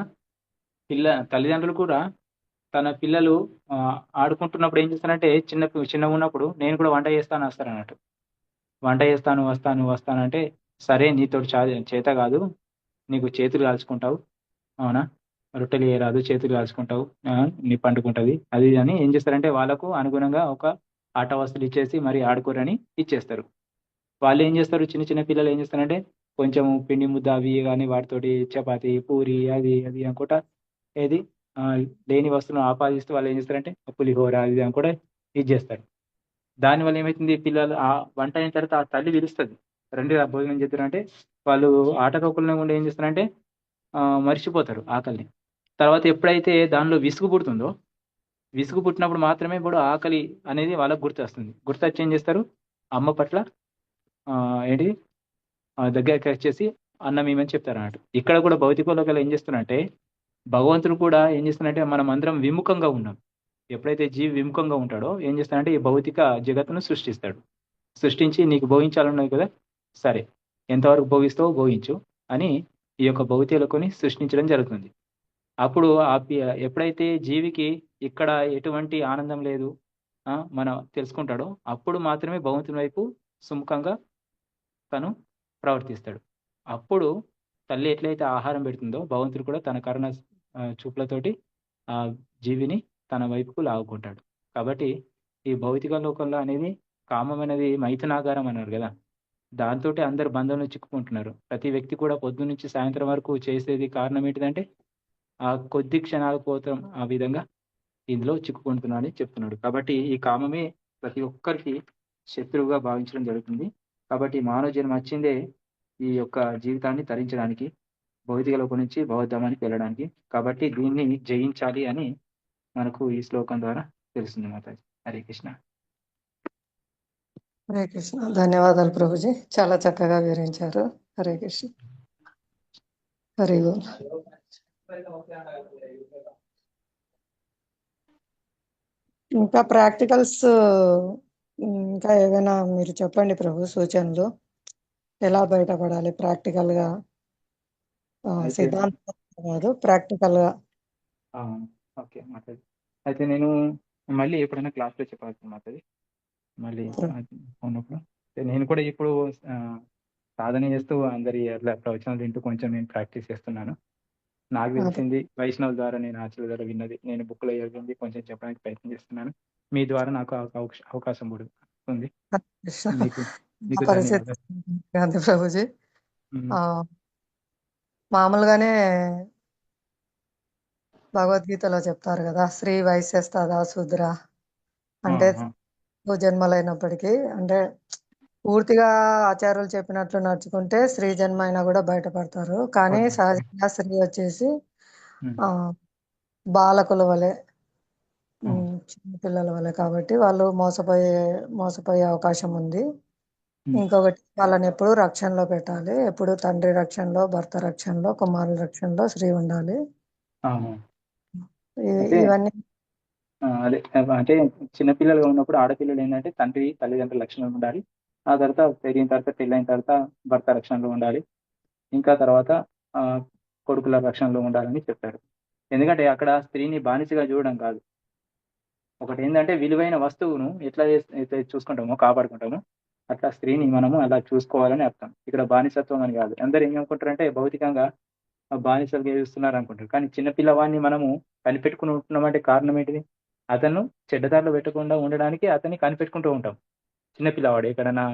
తల్లిదండ్రులు కూడా తన పిల్లలు ఆడుకుంటున్నప్పుడు ఏం చేస్తారంటే చిన్నగా ఉన్నప్పుడు నేను కూడా వంట చేస్తాను వస్తాను అన్నట్టు. వంట చేస్తాను వస్తాను అంటే సరే నీతో చేత కాదు, నీకు చేతులు కాల్చుకుంటావు, అవునా, రొట్టెలు చేయరాదు, చేతులు కాల్చుకుంటావు, నీ పండుకుంటుంది అది అని ఏం చేస్తారంటే వాళ్ళకు అనుగుణంగా ఒక ఆట వస్తువులు ఇచ్చేసి మరి ఆడుకోరని ఇచ్చేస్తారు. వాళ్ళు ఏం చేస్తారు, చిన్న పిల్లలు ఏం చేస్తారంటే కొంచెం పిండి ముద్ద అవి కానీ వాటితోటి చపాతి పూరి అది అనుకుంటా ఏది లేని వస్తువులను ఆపాదిస్తూ వాళ్ళు ఏం చేస్తారంటే పులిహోర అది అని కూడా ఇచ్చేస్తారు. దానివల్ల ఏమవుతుంది, పిల్లలు ఆ వంట అయిన తర్వాత ఆ తల్లి పిలుస్తుంది, రండి భోజనం చేస్తారంటే వాళ్ళు ఆటలోకులను కూడా ఏం చేస్తారంటే మర్చిపోతారు ఆకలిని. తర్వాత ఎప్పుడైతే దానిలో విసుగు పుడుతుందో విసుగు పుట్టినప్పుడు మాత్రమే ఇప్పుడు ఆకలి అనేది వాళ్ళకు గుర్తొస్తుంది. గుర్తొచ్చి ఏం చేస్తారు, అమ్మ పట్ల ఏంటి దగ్గరికి వచ్చేసి అన్నం ఇమ్మని చెప్తారు అన్నట్టు. ఇక్కడ కూడా భౌతిక లోకాలు ఏం చేస్తున్నారంటే, భగవంతుడు కూడా ఏం చేస్తున్నారంటే మనం అందరం విముఖంగా ఉన్నాం. ఎప్పుడైతే జీవి విముఖంగా ఉంటాడో ఏం చేస్తాడంటే ఈ భౌతిక జగత్తును సృష్టిస్తాడు. సృష్టించి నీకు భోగించాలన్నది కదా, సరే ఎంతవరకు భోగిస్తావో భోగించు అని ఈ యొక్క భౌతిక లోకాన్ని సృష్టించడం జరుగుతుంది. అప్పుడు ఎప్పుడైతే జీవికి ఇక్కడ ఎటువంటి ఆనందం లేదు మనం తెలుసుకుంటాడో అప్పుడు మాత్రమే భగవంతుని వైపు సుముఖంగా తను ప్రవర్తిస్తాడు. అప్పుడు తల్లి ఎట్లయితే ఆహారం పెడుతుందో భగవంతుడు కూడా తన కరుణ చూపులతోటి ఆ జీవిని తన వైపుకు లాగుకుంటాడు. కాబట్టి ఈ భౌతిక లోకంలో అనేది కామం అనేది మైథునాగారం అన్నారు కదా, దాంతో అందరు బంధంలో చిక్కుకుంటున్నారు. ప్రతి వ్యక్తి కూడా పొద్దు నుంచి సాయంత్రం వరకు చేసేది కారణం ఏంటిదంటే ఆ కొద్ది క్షణాల కోసం ఆ విధంగా ఇందులో చిక్కుకుంటున్నాడని చెప్తున్నాడు. కాబట్టి ఈ కామమే ప్రతి ఒక్కరికి శత్రువుగా భావించడం జరుగుతుంది. కాబట్టి మానవ జన్మ వచ్చిందే ఈ యొక్క జీవితాన్ని తరించడానికి, భౌతిక లోకం నుంచి భగవద్ధామానికి వెళ్ళడానికి. కాబట్టి దీన్ని జయించాలి అని మనకు ఈ శ్లోకం ద్వారా తెలుస్తుంది మాతాజీ. హరే కృష్ణ. హరే కృష్ణ. ధన్యవాదాలు ప్రభుజీ, చాలా చక్కగా వివరించారు. హరే కృష్ణ. హరి ఓం. ఇంకా ప్రాక్టికల్స్ ఇంకా ఏమైనా మీరు చెప్పండి ప్రభు, సూచనలు ఎలా బయటపడాలి ప్రాక్టికల్ గా, సిద్ధాంతం కాదు ప్రాక్టికల్ గా. ఓకే మాతాజీ, అయితే నేను మళ్ళీ ఎప్పుడైనా క్లాస్లో చెప్పాల్సింది మాతాజీ, మళ్ళీ ఉన్నప్పుడు నేను కూడా ఇప్పుడు సాధన చేస్తూ అందరి అట్లా ప్రవచనాలు వింటూ కొంచెం నేను ప్రాక్టీస్ చేస్తున్నాను. నాకు తెలిసింది వైష్ణవ్ ద్వారా, నేను ఆచార్య ద్వారా విన్నది, నేను బుక్లో చదివింది కొంచెం చెప్పడానికి ప్రయత్నం చేస్తున్నాను. మీ ద్వారా నాకు అవకాశం కూడా ఉంది. మీకు పరిస్థితి ప్రభుజీ మామూలుగానే భగవద్గీతలో చెప్తారు కదా, స్త్రీ వైశ్యస్తదా శూద్ర అంటే జన్మలైనప్పటికీ, అంటే పూర్తిగా ఆచార్యులు చెప్పినట్లు నడుచుకుంటే స్త్రీ జన్మ అయినా కూడా బయటపడతారు. కానీ సహజంగా స్త్రీ వచ్చేసి బాలకుల వలె, చిన్న పిల్లల వలె, కాబట్టి వాళ్ళు మోసపోయే అవకాశం ఉంది. ఇంకొకటి, వాళ్ళని ఎప్పుడు రక్షణలో పెట్టాలి, ఎప్పుడు తండ్రి రక్షణలో, భర్త రక్షణలో, కుమారుల రక్షణలో స్త్రీ ఉండాలి. ఇవన్నీ అదే అంటే చిన్నపిల్లలుగా ఉన్నప్పుడు ఆడపిల్లలు ఏంటంటే తల్లిదండ్రుల రక్షణలో ఉండాలి. ఆ తర్వాత పెరిగిన తర్వాత, పెళ్ళైన తర్వాత భర్త రక్షణలో ఉండాలి. ఇంకా తర్వాత కొడుకుల రక్షణలో ఉండాలని చెప్పారు. ఎందుకంటే అక్కడ స్త్రీని బానిసగా చూడడం కాదు, ఒకటి ఏంటంటే విలువైన వస్తువును ఎట్లా చూసుకుంటామో, కాపాడుకుంటామో అట్లా స్త్రీని మనము అలా చూసుకోవాలని అర్థం. ఇక్కడ బానిసత్వం అని కాదు. అందరు ఏమనుకుంటారంటే భౌతికంగా బానిసలుగా చూస్తున్నారు అనుకుంటారు. కానీ చిన్నపిల్లవాడిని మనము కనిపెట్టుకుని ఉంటున్నామంటే కారణం ఏంటిది? అతను చెడ్డదారిలో పెట్టకుండా ఉండడానికి అతన్ని కనిపెట్టుకుంటూ ఉంటాం. చిన్నపిల్లవాడు ఎక్కడైనా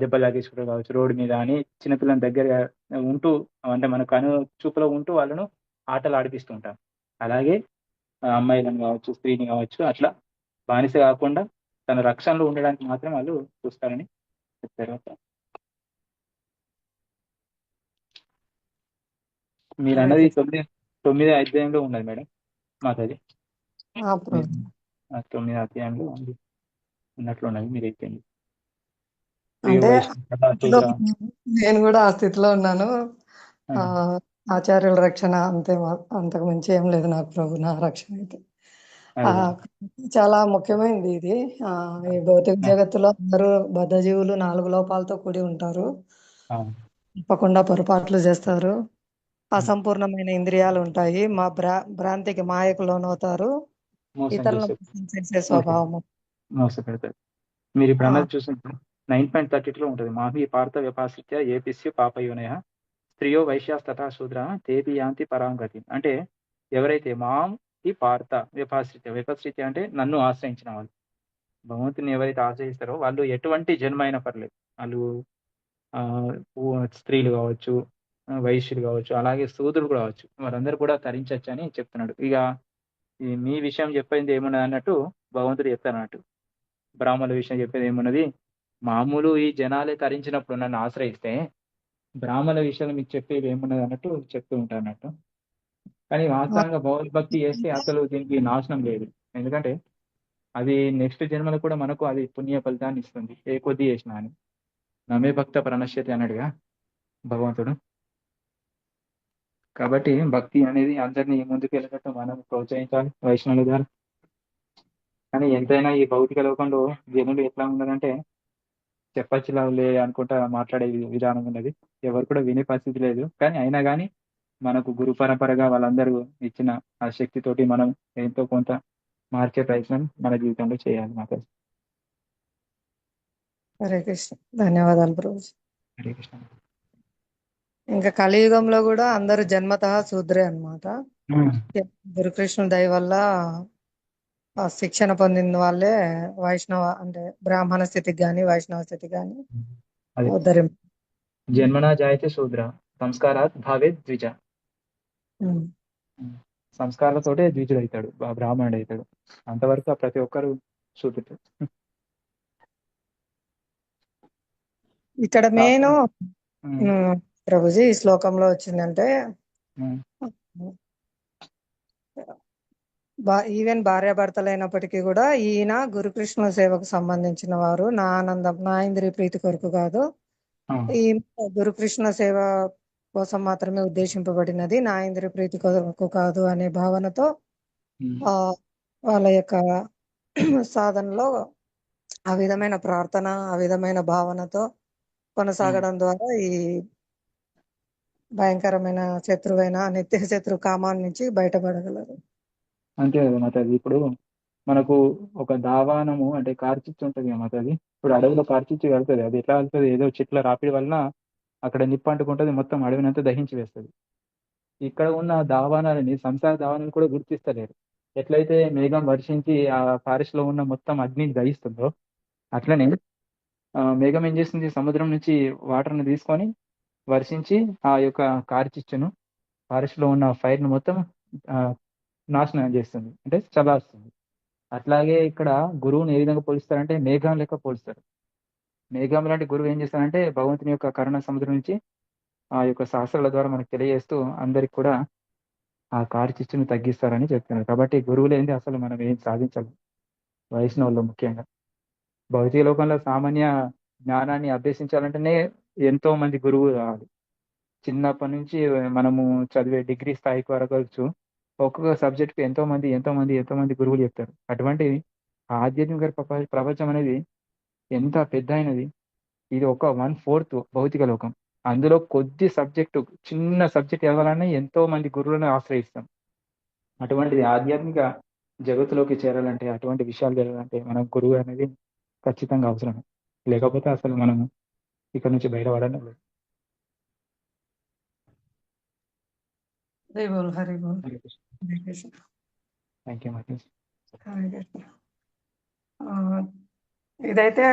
దెబ్బలు లాగేసుకుంటూ కావచ్చు, రోడ్డు మీద అని చిన్నపిల్లల దగ్గర ఉంటూ, అంటే మన కను చూపులో ఉంటూ వాళ్ళను ఆటలు ఆడిపిస్తూ ఉంటాం. అలాగే అమ్మాయిలను కావచ్చు, స్త్రీని కావచ్చు, అట్లా బానిస కాకుండా తన రక్షణలో ఉండడానికి మాత్రం వాళ్ళు చూస్తారని చెప్పారు. మీరు అన్నది 9వ అధ్యాయంలో ఉన్నది మేడం మాతాజీ. 9వ అధ్యాయంలో ఉన్నట్లున్నది. మీరు అయిపోయింది. అంటే నేను కూడా ఆ స్థితిలో ఉన్నాను. ఆచార్యుల రక్షణ అంతకు మించి ఏం లేదు నాకు ప్రభు. నా రక్షణ అయితే చాలా ముఖ్యమైనది ఇది. ఈ భౌతిక జగత్తులో అందరూ బద్ధజీవులు, 4 లోపాలతో కూడి ఉంటారు. తప్పకుండా పొరపాట్లు చేస్తారు. అసంపూర్ణమైన ఇంద్రియాలు ఉంటాయి. మా భ్రాంతికి మాయకు లోనవుతారు. ఇతరులను చేసే స్వభావం. మోసపెడతారు. మీరు ఇప్పుడు అన్నది చూసినప్పుడు 9.32లో ఉంటుంది. మాహి పార్థ వ్యపాశ్రిత్య ఏపిస్యు పాపయోనయ స్త్రియో వైశ్యాస్తథా శూద్ర తేపి యాంతి పరాంగతి. అంటే ఎవరైతే మాం ఈ పార్థ వ్యపాశ్రిత్య అంటే నన్ను ఆశ్రయించిన వాళ్ళు, భగవంతుని ఎవరైతే ఆశ్రయిస్తారో వాళ్ళు ఎటువంటి జన్మ అయినా పర్లేదు, వాళ్ళు స్త్రీలు కావచ్చు, వైశ్యులు కావచ్చు, అలాగే శూద్రులు కూడా కావచ్చు, వారందరూ కూడా తరించవచ్చు అని చెప్తున్నాడు. ఇక మీ విషయం చెప్పేది ఏమున్నది అన్నట్టు భగవంతుడు చెప్తారు అన్నట్టు. బ్రాహ్మణుల విషయం చెప్పేది ఏమున్నది, మామూలు ఈ జనాలే తరించినప్పుడు నన్ను ఆశ్రయిస్తే బ్రాహ్మణుల విషయాలు మీకు చెప్పేది ఏమున్నది అన్నట్టు చెప్తూ ఉంటారు అన్నట్టు. కానీ వాస్తవంగా భగవద్భక్తి చేస్తే అసలు దీనికి నాశనం లేదు. ఎందుకంటే అది నెక్స్ట్ జన్మలో కూడా మనకు అది పుణ్య ఫలితాన్ని ఇస్తుంది, ఏ కొద్ది చేసినా అని. నమే భక్త ప్రణశ్యతి అన్నాడుగా భగవంతుడు. కాబట్టి భక్తి అనేది అందరినీ ముందుకు వెళ్ళేటట్టు మనం ప్రోత్సహించాలి వైష్ణవుల ద్వారా. కానీ ఎంతైనా ఈ భౌతిక లోకంలో జనులు ఎట్లా ఉన్నారంటే చెప్పచ్చులే అనుకుంటా మాట్లాడే విధానం ఉన్నది. ఎవరు కూడా వినే పరిస్థితి లేదు. కానీ అయినా కానీ మనకు గురు పరంపరగా వాళ్ళందరూ ఇచ్చిన ఆ శక్తితోటి మనం ఎంతో కొంత మార్చే ప్రయత్నం మన జీవితంలో చేయాలి మాతాజీ. హరే కృష్ణ. ధన్యవాదాలు ప్రభుజీ. హరే కృష్ణ. ఇంకా కలియుగంలో కూడా అందరూ జన్మతః శూద్రే అన్నమాట. గురుకృష్ణుడి దయ వల్ల ఆ శిక్షణ పొందిన వాళ్ళే వైష్ణవ అంటే బ్రాహ్మణ స్థితికి గాని వైష్ణవ స్థితికి గాని అదే ఉద్ధరింపు. జన్మనా జాయతే శూద్ర సంస్కారాత్ భావే ద్విజ. సంస్కారాలతోటే ద్విజుడు అవుతాడు, బ్రాహ్మణుడు అవుతాడు. అంతవరకు ప్రతి ఒక్కరు శూద్రుడు. ఇక్కడ మెయిన్ ప్రభుజీ ఈ శ్లోకంలో వచ్చిందంటే ఈవెన్ భార్యాభర్తలైనప్పటికీ కూడా ఈయన గురుకృష్ణ సేవకు సంబంధించిన వారు, నా ఆనందం నా ఇంద్రియ ప్రీతి కొరకు కాదు, ఈ గురుకృష్ణ సేవ కోసం మాత్రమే ఉద్దేశింపబడినది, నా ఇంద్రియ ప్రీతి కొరకు కాదు అనే భావనతో వాళ్ళ యొక్క సాధనలో ఆ విధమైన ప్రార్థన, ఆ విధమైన భావనతో కొనసాగడం ద్వారా ఈ భయంకరమైన శత్రువైన నిత్య శత్రు కామాల నుంచి బయటపడగలరు. అంతే కదా మాతాజీ. ఇప్పుడు మనకు ఒక దావానము అంటే కార్చిచ్చు ఉంటుంది కదా మాతాజీ. ఇప్పుడు అడవిలో కార్చిచ్చు వెళ్తుంది, అది ఎట్లా వెళ్తుంది? ఏదో చెట్ల రాపిడి వలన అక్కడ నిప్పు అంటుకుంటుంది, మొత్తం అడవినంతా దహించి వేస్తుంది. ఇక్కడ ఉన్న దావానాలని, సంసార దావానాలు కూడా గుర్తిస్తలేరు. ఎట్లయితే మేఘం వర్షించి ఆ ఫారెస్ట్ లో ఉన్న మొత్తం అగ్నిని దహిస్తుందో అట్లనే మేఘం ఏం చేస్తుంది, సముద్రం నుంచి వాటర్ని తీసుకొని వర్షించి ఆ యొక్క కార్చిచ్చును, ఫారెస్ట్ లో ఉన్న ఫైర్ ను మొత్తం నాశనం చేస్తుంది, అంటే చల్లారుస్తుంది. అట్లాగే ఇక్కడ గురువుని ఏ విధంగా పోలుస్తారంటే మేఘం లెక్క పోలుస్తారు. మేఘం లాంటి గురువు ఏం చేస్తారంటే భగవంతుని యొక్క కరుణ సముద్రం నుంచి ఆ యొక్క శాస్త్రాల ద్వారా మనకు తెలియజేస్తూ అందరికి కూడా ఆ కార్చిచ్చును తగ్గిస్తారని చెప్తున్నారు. కాబట్టి గురువులు ఏంటి అసలు మనం ఏం సాధించాలి వైష్ణవుల్లో ముఖ్యంగా. భౌతిక లోకంలో సామాన్య జ్ఞానాన్ని అభ్యసించాలంటేనే ఎంతో మంది గురువు రావాలి. చిన్నప్పటి నుంచి మనము చదివే డిగ్రీ స్థాయికి వరకు ఒక్కొక్క సబ్జెక్ట్కి ఎంతో మంది గురువులు చెప్తారు. అటువంటి ఆధ్యాత్మిక ప్రపంచం అనేది ఎంత పెద్ద అయినది. ఇది ఒక 1/4 భౌతిక లోకం. అందులో కొద్ది సబ్జెక్టు, చిన్న సబ్జెక్ట్ చదవాలని ఎంతో మంది గురువులను ఆశ్రయిస్తాం. అటువంటిది ఆధ్యాత్మిక జగత్తులోకి చేరాలంటే, అటువంటి విషయాలు జరగాలంటే మనం గురువు అనేది ఖచ్చితంగా అవసరం. లేకపోతే అసలు మనం ఇక్కడ నుంచి బయటపడడం లేదు. హరి బోల్. థ్యాంక్ యూ మాతాజీ. ఇదైతే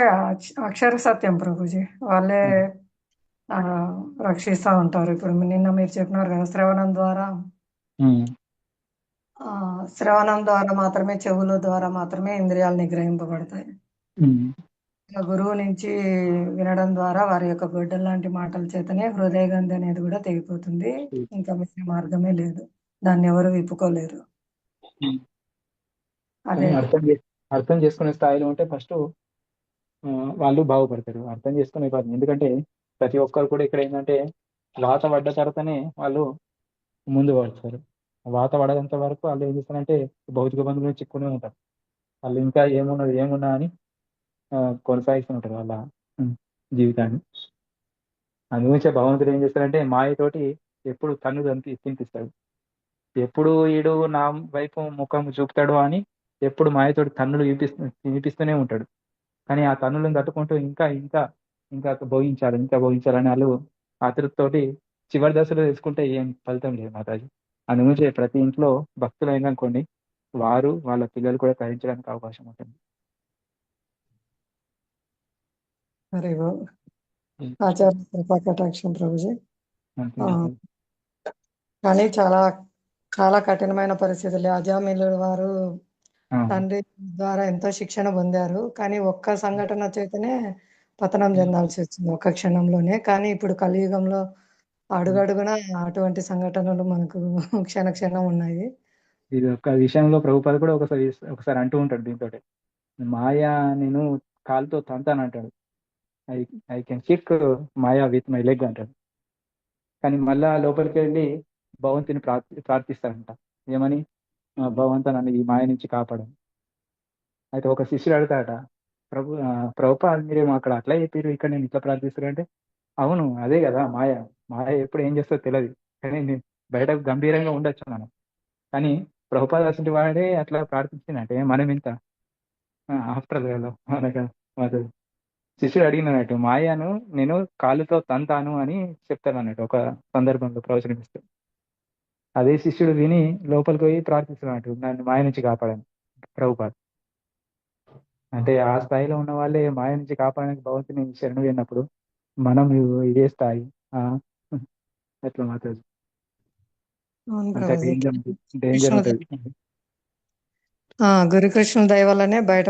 అక్షర సత్యం ప్రభుజీ. వాళ్ళే రక్షిస్తూ ఉంటారు. ఇప్పుడు నిన్న మీరు చెప్పినారు కదా, శ్రవణం ద్వారా మాత్రమే, చెవుల ద్వారా మాత్రమే ఇంద్రియాలు నిగ్రహింపబడతాయి. గురువు నుంచి వినడం ద్వారా వారి యొక్క గొడ్డల లాంటి మాటల చేతనే హృదయ గంధి అనేది కూడా తెగిపోతుంది. ఇంకా వేరే మార్గమే లేదు, దాన్ని ఎవరు విప్పుకోలేరు. అదే అర్థం చేసుకునే స్థాయిలో ఉంటే ఫస్ట్ వాళ్ళు బాగుపడతారు. అర్థం చేసుకునే కాదు, ఎందుకంటే ప్రతి ఒక్కరు కూడా ఇక్కడ ఏంటంటే వాత పడ్డ తర్వాతనే వాళ్ళు ముందు పడతారు. వాత పడేంత వరకు వాళ్ళు ఏం చేస్తారంటే భౌతిక బంధువులు చిక్కునే ఉంటారు. వాళ్ళు ఇంకా ఏమున్నా అని కొనసాగిస్తూ ఉంటారు వాళ్ళ జీవితాన్ని. అందుగురించే భగవంతుడు ఏం చేస్తారంటే మాయతోటి ఎప్పుడు తన్ను తినిపిస్తాడు. ఎప్పుడు ఈడు నా వైపు ముఖం చూపుతాడు అని ఎప్పుడు మాయతోటి తన్నులు తినిపిస్తూనే ఉంటాడు. కానీ ఆ తన్నులను తట్టుకుంటూ ఇంకా ఇంకా ఇంకా భోగించాలని వాళ్ళు ఆతృతతోటి చివరి దశలో తెలుసుకుంటే ఏం ఫలితం లేదు మాతాజీ. అందుగురించి ప్రతి ఇంట్లో భక్తులు అయిననుకోండి, వారు వాళ్ళ పిల్లలు కూడా తరించడానికి అవకాశం ఉంటుంది. ఆచార్య ప్రభుజీ. కానీ చాలా చాలా కఠినమైన పరిస్థితులు. అజామిలుడు వారు తండ్రి ద్వారా ఎంతో శిక్షణ పొందారు, కానీ ఒక్క సంఘటన చేతనే పతనం చెందాల్సి వచ్చింది, ఒక్క క్షణంలోనే. కానీ ఇప్పుడు కలియుగంలో అడుగడుగున అటువంటి సంఘటనలు మనకు క్షణ క్షణం ఉన్నాయి. ఇది ఒక విషయంలో ప్రభుపాద కూడా ఒకసారి ఒకసారి అంటూ ఉంటాడు దీంతో, మాయా నేను కాలుతో తంతాను అంటాడు. I I can kick Maya with my leg అంటాడు. కానీ మళ్ళా లోపలికి వెళ్ళి భగవంతుని ప్రార్థిస్తాడంట. ఏమని? భగవంతా నన్ను ఈ మాయ నుంచి కాపాడు. అయితే ఒక శిష్యుడు అడుగుతాడట, ప్రభుపాద మీరేమో అక్కడ అట్లా చెప్పారు, ఇక్కడ నేను ఇట్లా ప్రార్థిస్తాను అంటే, అవును అదే కదా మాయ. మాయ ఎప్పుడు ఏం చేస్తుందో తెలియదు, కానీ నేను బయట గంభీరంగా ఉండొచ్చు మనం, కానీ ప్రభుపాద అసలు వాడే అట్లా ప్రార్థించినట్టే మనం ఇంత ఆఫ్టర్ మనకు శిష్యుడు అడిగినట్టు మాయను నేను కాలుతో తంతాను అని చెప్తాను అన్నట్టు ఒక సందర్భంలో ప్రవచనమిస్తూ. అదే శిష్యుడు విని లోపలికి పోయి ప్రార్థిస్తున్నట్టు నన్ను మాయ నుంచి కాపాడని ప్రభుపాద. అంటే ఆ స్థాయిలో ఉన్న వాళ్ళే మాయ నుంచి కాపాడడానికి భగవంతుని శరణు వెళ్ళినప్పుడు మనం ఇదే స్థాయి ఎట్లా మాత్రం అవును అంత ప్రభుజీ. డేంజర్ ఉంటుంది. గురుకృష్ణుల దయ వల్లనే బయట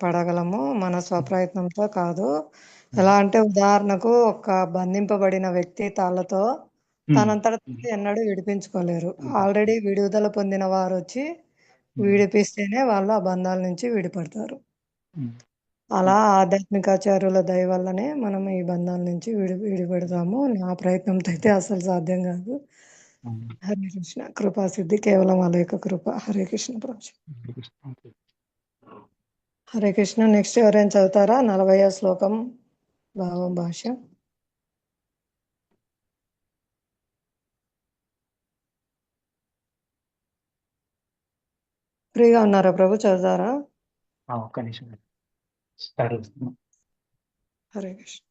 పడగలము, మన స్వప్రయత్నంతో కాదు. ఎలా అంటే ఉదాహరణకు ఒక బంధింపబడిన వ్యక్తి తాళ్ళతో తనంతట ఎన్నడూ విడిపించుకోలేరు. ఆల్రెడీ విడుదల పొందిన వారు వచ్చి విడిపిస్తేనే వాళ్ళు ఆ బంధాల నుంచి విడిపడతారు. అలా ఆధ్యాత్మికాచార్యుల దయ వల్లనే మనం ఈ బంధాల నుంచి విడిపడతాము. నా ప్రయత్నంతో అయితే అసలు సాధ్యం కాదు. హరే కృష్ణ. కృపా సిద్ధి కేవలం వాళ్ళ యొక్క కృప. హరే కృష్ణ ప్రభు. హరే కృష్ణ. నెక్స్ట్ ఎవరైనా చదువుతారా? 40వ శ్లోకం భావం భాష. ఫ్రీగా ఉన్నారా ప్రభు? చదువుతారా? ఒక్క నిమిషం స్టార్ట్ చేస్తున్నాం. హరే కృష్ణ.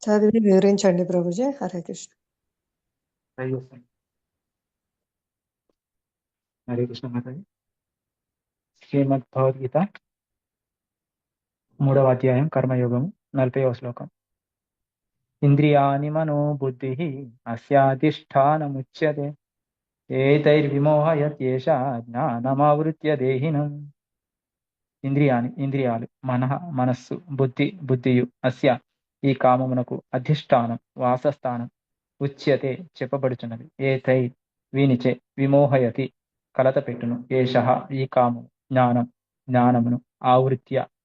చదివి వివరించండి ప్రభుజీ. హరే కృష్ణ. హరే కృష్ణ మాతాజీ. శ్రీమద్ భగవద్గీత 3వ అధ్యాయం కర్మయోగం 40వ శ్లోకం. ఇంద్రియాణి మనో బుద్ధి అస్యాధిష్టానముచ్యతే ఏతైర్విమోహయత్యేష జ్ఞానమావృత్య దేహినం. ఇంద్రియాలు మనస్సు బుద్ధియు అస్య ఈ కామమునకు అధిష్టానం వాసస్థానం ఉచ్యతే చెప్పబడుచున్నది. ఏతై వీనిచే విమోహయతి కలత పెట్టును ఏష ఈ కామము జ్ఞానమును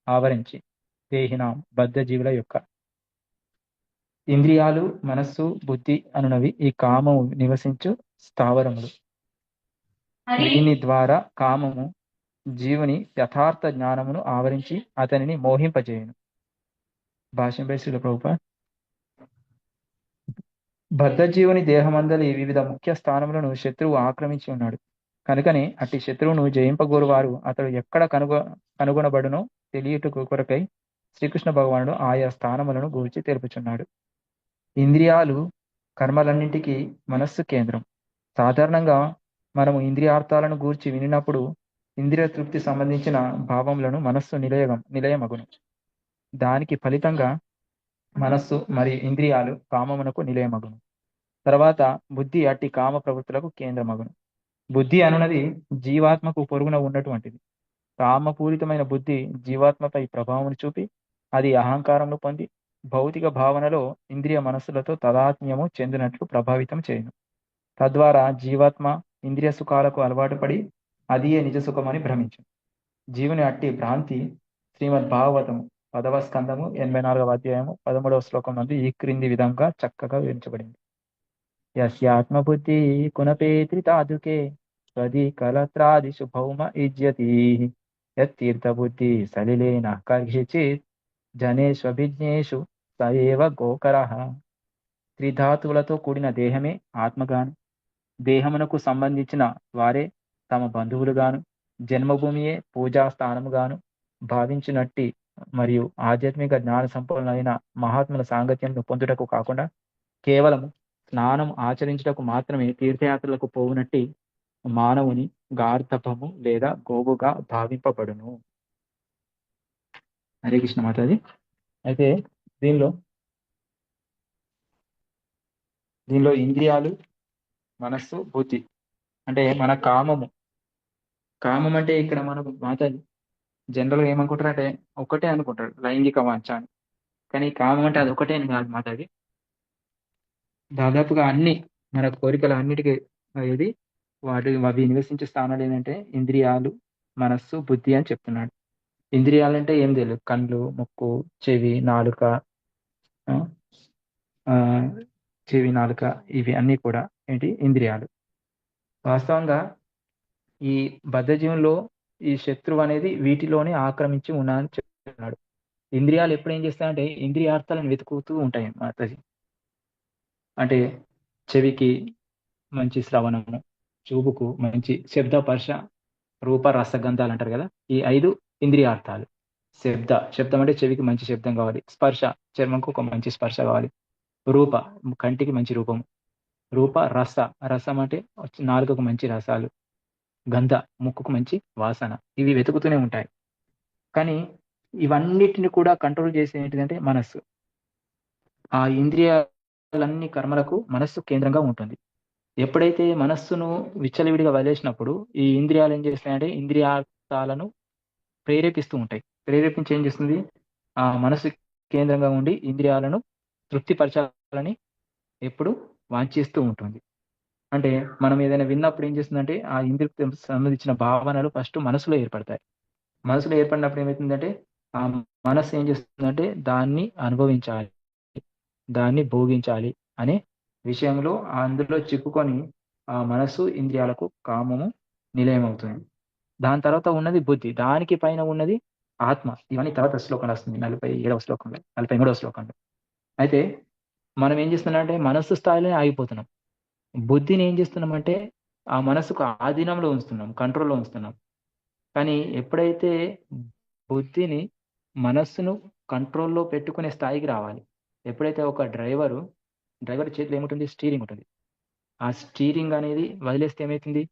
ఆవరించి దేహినాం బద్ధజీవుల యొక్క. ఇంద్రియాలు మనస్సు బుద్ధి అనునవి ఈ కామము నివసించు స్థావరములు. దీని ద్వారా కామము జీవుని యథార్థ జ్ఞానమును ఆవరించి అతనిని మోహింపజేయును. భాష్యంపై శ్రీల ప్రభుపాద. బద్ధజీవుని దేహమందలి వివిధ ముఖ్య స్థానములను శత్రువు ఆక్రమించి ఉన్నాడు. కనుకనే అట్టి శత్రువును జయింపగోరువారు అతడు ఎక్కడ కనుగొనబడునో తెలియట కొరకై శ్రీకృష్ణ భగవానుడు ఆయా స్థానములను గూర్చి తెలుపుచున్నాడు. ఇంద్రియాలు కర్మలన్నింటికీ మనస్సు కేంద్రం. సాధారణంగా మనము ఇంద్రియార్థాలను గూర్చి వినినప్పుడు ఇంద్రియ తృప్తి సంబంధించిన భావములను మనస్సు నిలయమగును. దానికి ఫలితంగా మనస్సు మరియు ఇంద్రియాలు కామమునకు నిలయమగును. తర్వాత బుద్ధి అట్టి కామ ప్రవృత్తులకు కేంద్రమగును. బుద్ధి అనున్నది జీవాత్మకు పొరుగున ఉన్నటువంటిది. కామపూరితమైన బుద్ధి జీవాత్మపై ప్రభావం చూపి అది అహంకారమును పొంది భౌతిక భావనలో ఇంద్రియ మనస్సులతో తదాత్మ్యము చెందినట్లు ప్రభావితం చేయను. తద్వారా జీవాత్మ ఇంద్రియ సుఖాలకు అలవాటు పడి అదియే నిజ సుఖమని భ్రమించు. జీవుని అట్టి భ్రాంతి శ్రీమద్ భాగవతము 10వ స్కందము 84వ అధ్యాయము 13వ శ్లోకం నందు ఈ క్రింది విధంగా చక్కగా వివరించబడింది. యస్యాత్మబుద్ధి కునపేత్రితాదుకే స్వది కలత్రాదిషు భౌమ ఇజ్యతి యత్తీర్థబుద్ధి సలిలేన కర్హిచిత్ జనేష్వభిజ్ఞేషు సయేవ గోకరః. త్రిధాతువులతో కూడిన దేహమే ఆత్మగాను, దేహమునకు సంబంధించిన వారే తమ బంధువులుగాను, జన్మభూమియే పూజాస్థానముగాను భావించినట్టి మరియు ఆధ్యాత్మిక జ్ఞాన సంపన్నులైన మహాత్ముల సాంగత్యంను పొందుటకు కాకుండా కేవలం స్నానం ఆచరించుటకు మాత్రమే తీర్థయాత్రలకు పోవునట్టి మానవుని గార్ధపము లేదా గోవుగా భావింపబడును. హరే కృష్ణ మాతాజీ. అయితే దీనిలో ఇంద్రియాలు మనస్సు బుద్ధి అంటే మన కామం అంటే ఇక్కడ మనకు మాతాజీ జనరల్గా ఏమనుకుంటారు అంటే ఒకటే అనుకుంటారు లైంగిక వాంఛ అని. కానీ కామం అంటే అది ఒకటే అని కాదు మాతాజీ. దాదాపుగా అన్ని మన కోరికలు అన్నిటికీ ఇది అవి నివసించే స్థానాలు ఏంటంటే ఇంద్రియాలు, మనస్సు, బుద్ధి అని చెప్తున్నాడు. ఇంద్రియాలంటే ఏం తెలియదు, కళ్ళు, ముక్కు, చెవి, నాలుక, ఆ, ఆ, చెవి, నాలుక, ఇవి అన్నీ కూడా ఏంటి ఇంద్రియాలు. వాస్తవంగా ఈ బద్ధజీవుల్లో ఈ శత్రువు అనేది వీటిలోనే ఆక్రమించి ఉన్నాడని చెప్తున్నాడు. ఇంద్రియాలు ఎప్పుడు ఏం చేస్తాయంటే ఇంద్రియార్థాలను వెతుకుతూ ఉంటాయి మాతాజీ. అంటే చెవికి మంచి శ్రవణము, చూపుకు మంచి శబ్ద రూప రసగంధాలు అంటారు కదా, ఈ 5 ఇంద్రియార్థాలు. శబ్దం అంటే చెవికి మంచి శబ్దం కావాలి, స్పర్శ చర్మంకు ఒక మంచి స్పర్శ కావాలి, రూప కంటికి మంచి రూపం, రసం అంటే నాలుకకు మంచి రసాలు, గంధ ముక్కుకు మంచి వాసన, ఇవి వెతుకుతూనే ఉంటాయి. కానీ ఇవన్నిటిని కూడా కంట్రోల్ చేసే ఏంటిదంటే మనస్సు. ఆ ఇంద్రియాలన్నీ కర్మలకు మనస్సు కేంద్రంగా ఉంటుంది. ఎప్పుడైతే మనస్సును విచ్చలవిడిగా వదిలేసినప్పుడు ఈ ఇంద్రియాలు ఏం చేస్తాయంటే ఇంద్రియార్థాలను ప్రేరేపిస్తూ ఉంటాయి. ప్రేరేపించి ఏం చేస్తుంది, ఆ మనస్సు కేంద్రంగా ఉండి ఇంద్రియాలను తృప్తిపరచాలని ఎప్పుడు వాంఛిస్తూ ఉంటుంది. అంటే మనం ఏదైనా విన్నప్పుడు ఏం చేస్తుందంటే ఆ ఇంద్రికి సంబంధించిన భావనలు ఫస్ట్ మనసులో ఏర్పడతాయి. మనసులో ఏర్పడినప్పుడు ఏమవుతుందంటే ఆ మనస్సు ఏం చేస్తుందంటే దాన్ని అనుభవించాలి, దాన్ని భోగించాలి అనే విషయంలో అందులో చిక్కుకొని ఆ మనస్సు ఇంద్రియాలకు కామము నిలయమవుతుంది. దాని తర్వాత ఉన్నది బుద్ధి, దానికి పైన ఉన్నది ఆత్మ. ఇవన్నీ తర్వాత శ్లోకంలో వస్తుంది, 47వ శ్లోకంలో, 43వ శ్లోకంలో. అయితే మనం ఏం చేస్తున్నామంటే మనస్సు స్థాయిలోనే ఆగిపోతున్నాం. బుద్ధిని ఏం చేస్తున్నామంటే ఆ మనస్సుకు ఆధీనంలో ఉంచుతున్నాం, కంట్రోల్లో ఉంచుతున్నాం. కానీ ఎప్పుడైతే బుద్ధిని మనస్సును కంట్రోల్లో పెట్టుకునే స్థాయికి రావాలి. ఎప్పుడైతే ఒక డ్రైవర్ చేతిలో ఏముంటుంది, స్టీరింగ్ ఉంటుంది. ఆ స్టీరింగ్ అనేది వదిలేస్తే ఏమవుతుంది,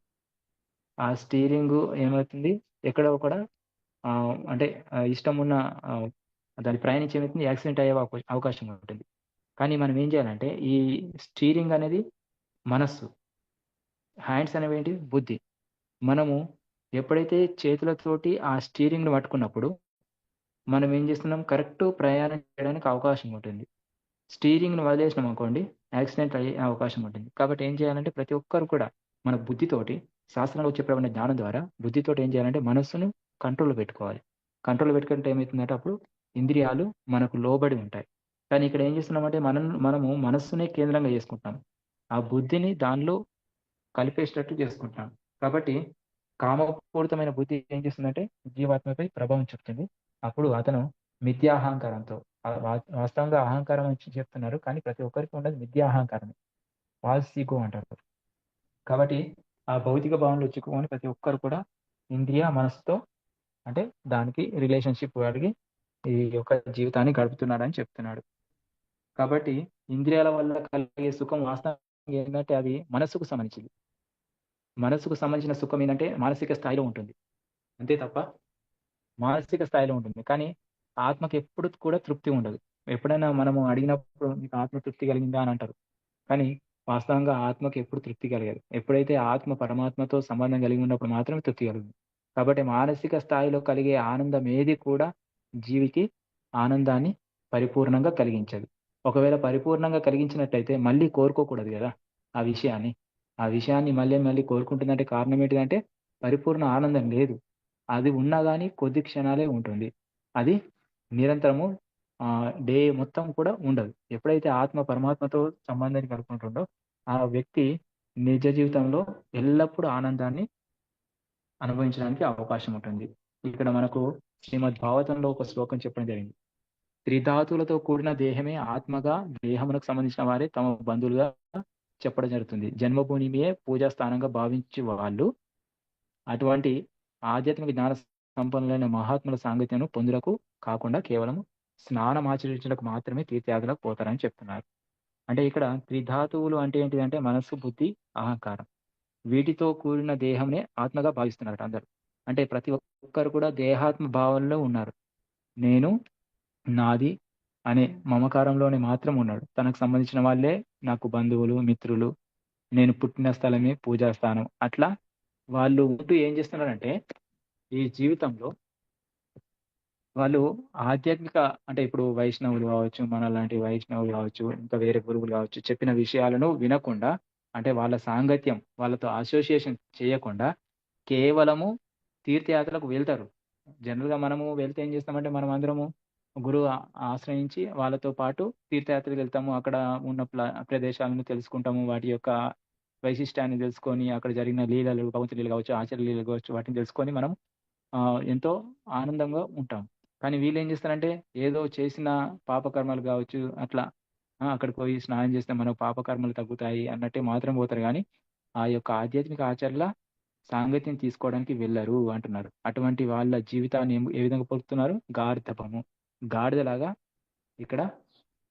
ఆ స్టీరింగ్ ఏమవుతుంది ఎక్కడో కూడా అంటే ఇష్టం ఉన్న దాని ప్రయాణించి ఏమవుతుంది, యాక్సిడెంట్ అయ్యే అవకాశం ఉంటుంది. కానీ మనం ఏం చేయాలంటే ఈ స్టీరింగ్ అనేది మనస్సు, హ్యాండ్స్ అనేవి ఏంటి బుద్ధి. మనము ఎప్పుడైతే చేతులతోటి ఆ స్టీరింగ్ను పట్టుకున్నప్పుడు మనం ఏం చేస్తున్నాం, కరెక్ట్ ప్రయాణం చేయడానికి అవకాశం ఉంటుంది. స్టీరింగ్ను వదిలేసినాం అనుకోండి, యాక్సిడెంట్ అయ్యే అవకాశం ఉంటుంది. కాబట్టి ఏం చేయాలంటే ప్రతి ఒక్కరు కూడా మన బుద్ధితోటి, శాస్త్రంలో చెప్పబడిన జ్ఞానం ద్వారా బుద్ధితోటి ఏం చేయాలంటే మనస్సును కంట్రోల్లో పెట్టుకోవాలి. కంట్రోల్లో పెట్టుకుంటే ఏమవుతుందంటే అప్పుడు ఇంద్రియాలు మనకు లోబడి ఉంటాయి. కానీ ఇక్కడ ఏం చేస్తున్నామంటే మనము మనస్సునే కేంద్రంగా చేసుకుంటాం, ఆ బుద్ధిని దానిలో కలిపేసేటట్టు చేసుకుంటున్నాం. కాబట్టి కామపూరితమైన బుద్ధి ఏం చేస్తుందంటే జీవాత్మపై ప్రభావం చూపుతుంది. అప్పుడు అతను మిథ్యాహంకారంతో, వాస్తవంగా అహంకారం అని చెప్తున్నారు, కానీ ప్రతి ఒక్కరికి ఉన్నది మిథ్యాహంకారమే, ఫాల్స్ ఈగో అంటారు. కాబట్టి ఆ భౌతిక భావంలో చిక్కుకొని ప్రతి ఒక్కరు కూడా ఇంద్రియ మనసుతో అంటే దానికి రిలేషన్షిప్ కలిగి ఈ యొక్క జీవితాన్ని గడుపుతున్నాడని చెప్తున్నాడు. కాబట్టి ఇంద్రియాల వల్ల కలిగే సుఖం వాస్తవంగా ఏంటంటే అది మనస్సుకు సంబంధించింది. మనస్సుకు సంబంధించిన సుఖం ఏంటంటే మానసిక స్థాయిలో ఉంటుంది, అంతే తప్ప మానసిక స్థాయిలో ఉంటుంది. కానీ ఆత్మకి ఎప్పుడు కూడా తృప్తి ఉండదు. ఎప్పుడైనా మనము అడిగినప్పుడు మీకు ఆత్మ తృప్తి కలిగిందా అని అంటారు, కానీ వాస్తవంగా ఆత్మకి ఎప్పుడు తృప్తి కలగదు. ఎప్పుడైతే ఆత్మ పరమాత్మతో సంబంధం కలిగి ఉన్నప్పుడు మాత్రమే తృప్తి కలుగుతుంది. కాబట్టి మానసిక స్థాయిలో కలిగే ఆనందం ఏది కూడా జీవికి ఆనందాన్ని పరిపూర్ణంగా కలిగించదు. ఒకవేళ పరిపూర్ణంగా కలిగించినట్టయితే మళ్ళీ కోరుకోకూడదు కదా ఆ విషయాన్ని. ఆ విషయాన్ని మళ్ళీ మళ్ళీ కోరుకుంటుందంటే కారణం ఏంటిదంటే పరిపూర్ణ ఆనందం లేదు. అది ఉన్నా కానీ కొద్ది క్షణాలే ఉంటుంది, అది నిరంతరము డే మొత్తం కూడా ఉండదు. ఎప్పుడైతే ఆత్మ పరమాత్మతో సంబంధాన్ని కలుపుకుంటుండో ఆ వ్యక్తి నిజ జీవితంలో ఎల్లప్పుడూ ఆనందాన్ని అనుభవించడానికి అవకాశం ఉంటుంది. ఇక్కడ మనకు శ్రీమద్ భాగవతంలో ఒక శ్లోకం చెప్పడం జరిగింది. త్రిధాతులతో కూడిన దేహమే ఆత్మగా, దేహమునకు సంబంధించిన వారే తమ బంధువులుగా చెప్పడం జరుగుతుంది. జన్మభూమియే పూజా స్థానంగా భావించే వాళ్ళు అటువంటి ఆధ్యాత్మిక జ్ఞాన సంపన్నులైన మహాత్ముల సాంగత్యం పొందులకు కాకుండా కేవలం స్నానం ఆచరించడానికి మాత్రమే తీర్థయాత్రలకు పోతారని చెప్తున్నారు. అంటే ఇక్కడ త్రిధాతువులు అంటే ఏంటిదంటే మనస్సు, బుద్ధి, అహంకారం, వీటితో కూడిన దేహంనే ఆత్మగా భావిస్తున్నారు అందరూ. అంటే ప్రతి ఒక్కరు కూడా దేహాత్మ భావంలో ఉన్నారు. నేను, నాది అనే మమకారంలోనే మాత్రం ఉన్నాడు. తనకు సంబంధించిన వాళ్ళే నాకు బంధువులు, మిత్రులు, నేను పుట్టిన స్థలమే పూజా స్థానం. అట్లా వాళ్ళు ఉంటూ ఏం చేస్తున్నారంటే ఈ జీవితంలో వాళ్ళు ఆధ్యాత్మిక అంటే ఇప్పుడు వైష్ణవులు కావచ్చు, మనలాంటి వైష్ణవులు కావచ్చు, ఇంకా వేరే గురువులు కావచ్చు, చెప్పిన విషయాలను వినకుండా అంటే వాళ్ళ సాంగత్యం, వాళ్ళతో అసోసియేషన్ చేయకుండా కేవలము తీర్థయాత్రలకు వెళ్తారు. జనరల్‌గా మనము వెళ్తే ఏం చేస్తామంటే మనం అందరము గురువు ఆశ్రయించి వాళ్ళతో పాటు తీర్థయాత్రలకు వెళ్తాము. అక్కడ ఉన్న ప్రదేశాలను తెలుసుకుంటాము. వాటి యొక్క వైశిష్ట్యాన్ని తెలుసుకొని, అక్కడ జరిగిన లీలలు, భగవంతుడి లీలలు కావచ్చు, ఆచార్య లీలలు కావచ్చు, వాటిని తెలుసుకొని మనం ఎంతో ఆనందంగా ఉంటాం. కానీ వీళ్ళేం చేస్తారంటే ఏదో చేసిన పాపకర్మలు కావచ్చు అట్లా అక్కడికి పోయి స్నానం చేస్తే మనకు పాపకర్మలు తగ్గుతాయి అన్నట్టే మాత్రం పోతారు కానీ ఆ యొక్క ఆధ్యాత్మిక ఆచరణ సాంగత్యం తీసుకోవడానికి వెళ్ళరు అంటున్నారు. అటువంటి వాళ్ళ జీవితాన్ని ఏ విధంగా పోలుస్తున్నారు? గార్ధపము, గాడిదలాగా ఇక్కడ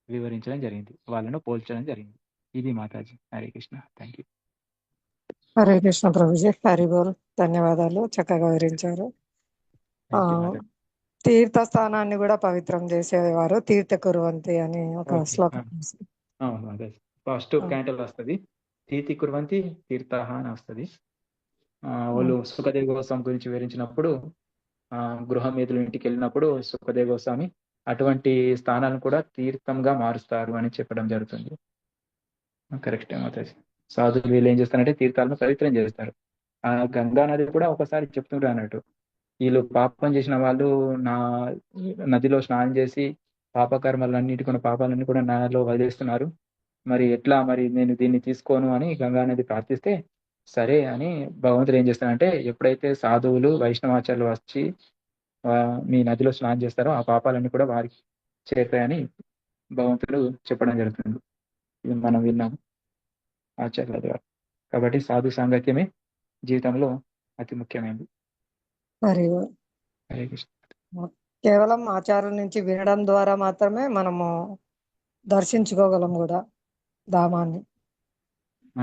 వివరించడం జరిగింది, వాళ్ళను పోల్చడం జరిగింది. ఇది మాతాజీ. హరే కృష్ణ. Thank you. హరే కృష్ణ ప్రభుజీ. హరి బోల్. ధన్యవాదాలు, చక్కగా వివరించారు. ఆ థ్యాంక్ యూ మాతాజీ. తీర్థస్థానాన్ని కూడా పవిత్రం చేసేవారు తీర్థ కుర్వంతి అని ఒక ఓకే. శ్లోకం. అవును మాతాజీ. ఫస్ట్ క్యాంటల్ వస్తుంది, తీర్థి కుర్వంతి తీర్థ అని వస్తుంది. వాళ్ళు సుఖదేవ్ గోస్వామి గురించి వివరించినప్పుడు గృహమేతుల ఇంటికి వెళ్ళినప్పుడు సుఖదేవ్ గోస్వామి అటువంటి స్థానాలను కూడా తీర్థంగా మారుస్తారు అని చెప్పడం జరుగుతుంది. కరెక్టే మాతాజీ. సాధువులు వీళ్ళు ఏం చేస్తారంటే తీర్థాలను పవిత్రం చేస్తారు. ఆ గంగా నది కూడా ఒకసారి చెప్తుంటారు అన్నట్టు, వీళ్ళు పాపం చేసిన వాళ్ళు నా నదిలో స్నానం చేసి పాపకర్మలన్నిటి కొన్ని పాపాలన్నీ కూడా నాలో వదిలేస్తున్నారు, మరి ఎట్లా, మరి నేను దీన్ని తీసుకోను అని గంగా నది ప్రార్థిస్తే సరే అని భగవంతుడు ఏం చేస్తాడంటే ఎప్పుడైతే సాధువులు వైష్ణవాచార్యులు వచ్చి మీ నదిలో స్నానం చేస్తారో ఆ పాపాలన్నీ కూడా వారికి చేరుతాయని భగవంతుడు చెప్పడం జరుగుతుంది. ఇది మనం విన్నాము ఆచార్యుల ద్వారా. కాబట్టి సాధు సాంగత్యమే జీవితంలో అతి ముఖ్యమైనది. హరి హరే కృష్ణ. కేవలం ఆచారం నుంచి వినడం ద్వారా మాత్రమే మనము దర్శించుకోగలం కూడా ధామాన్ని.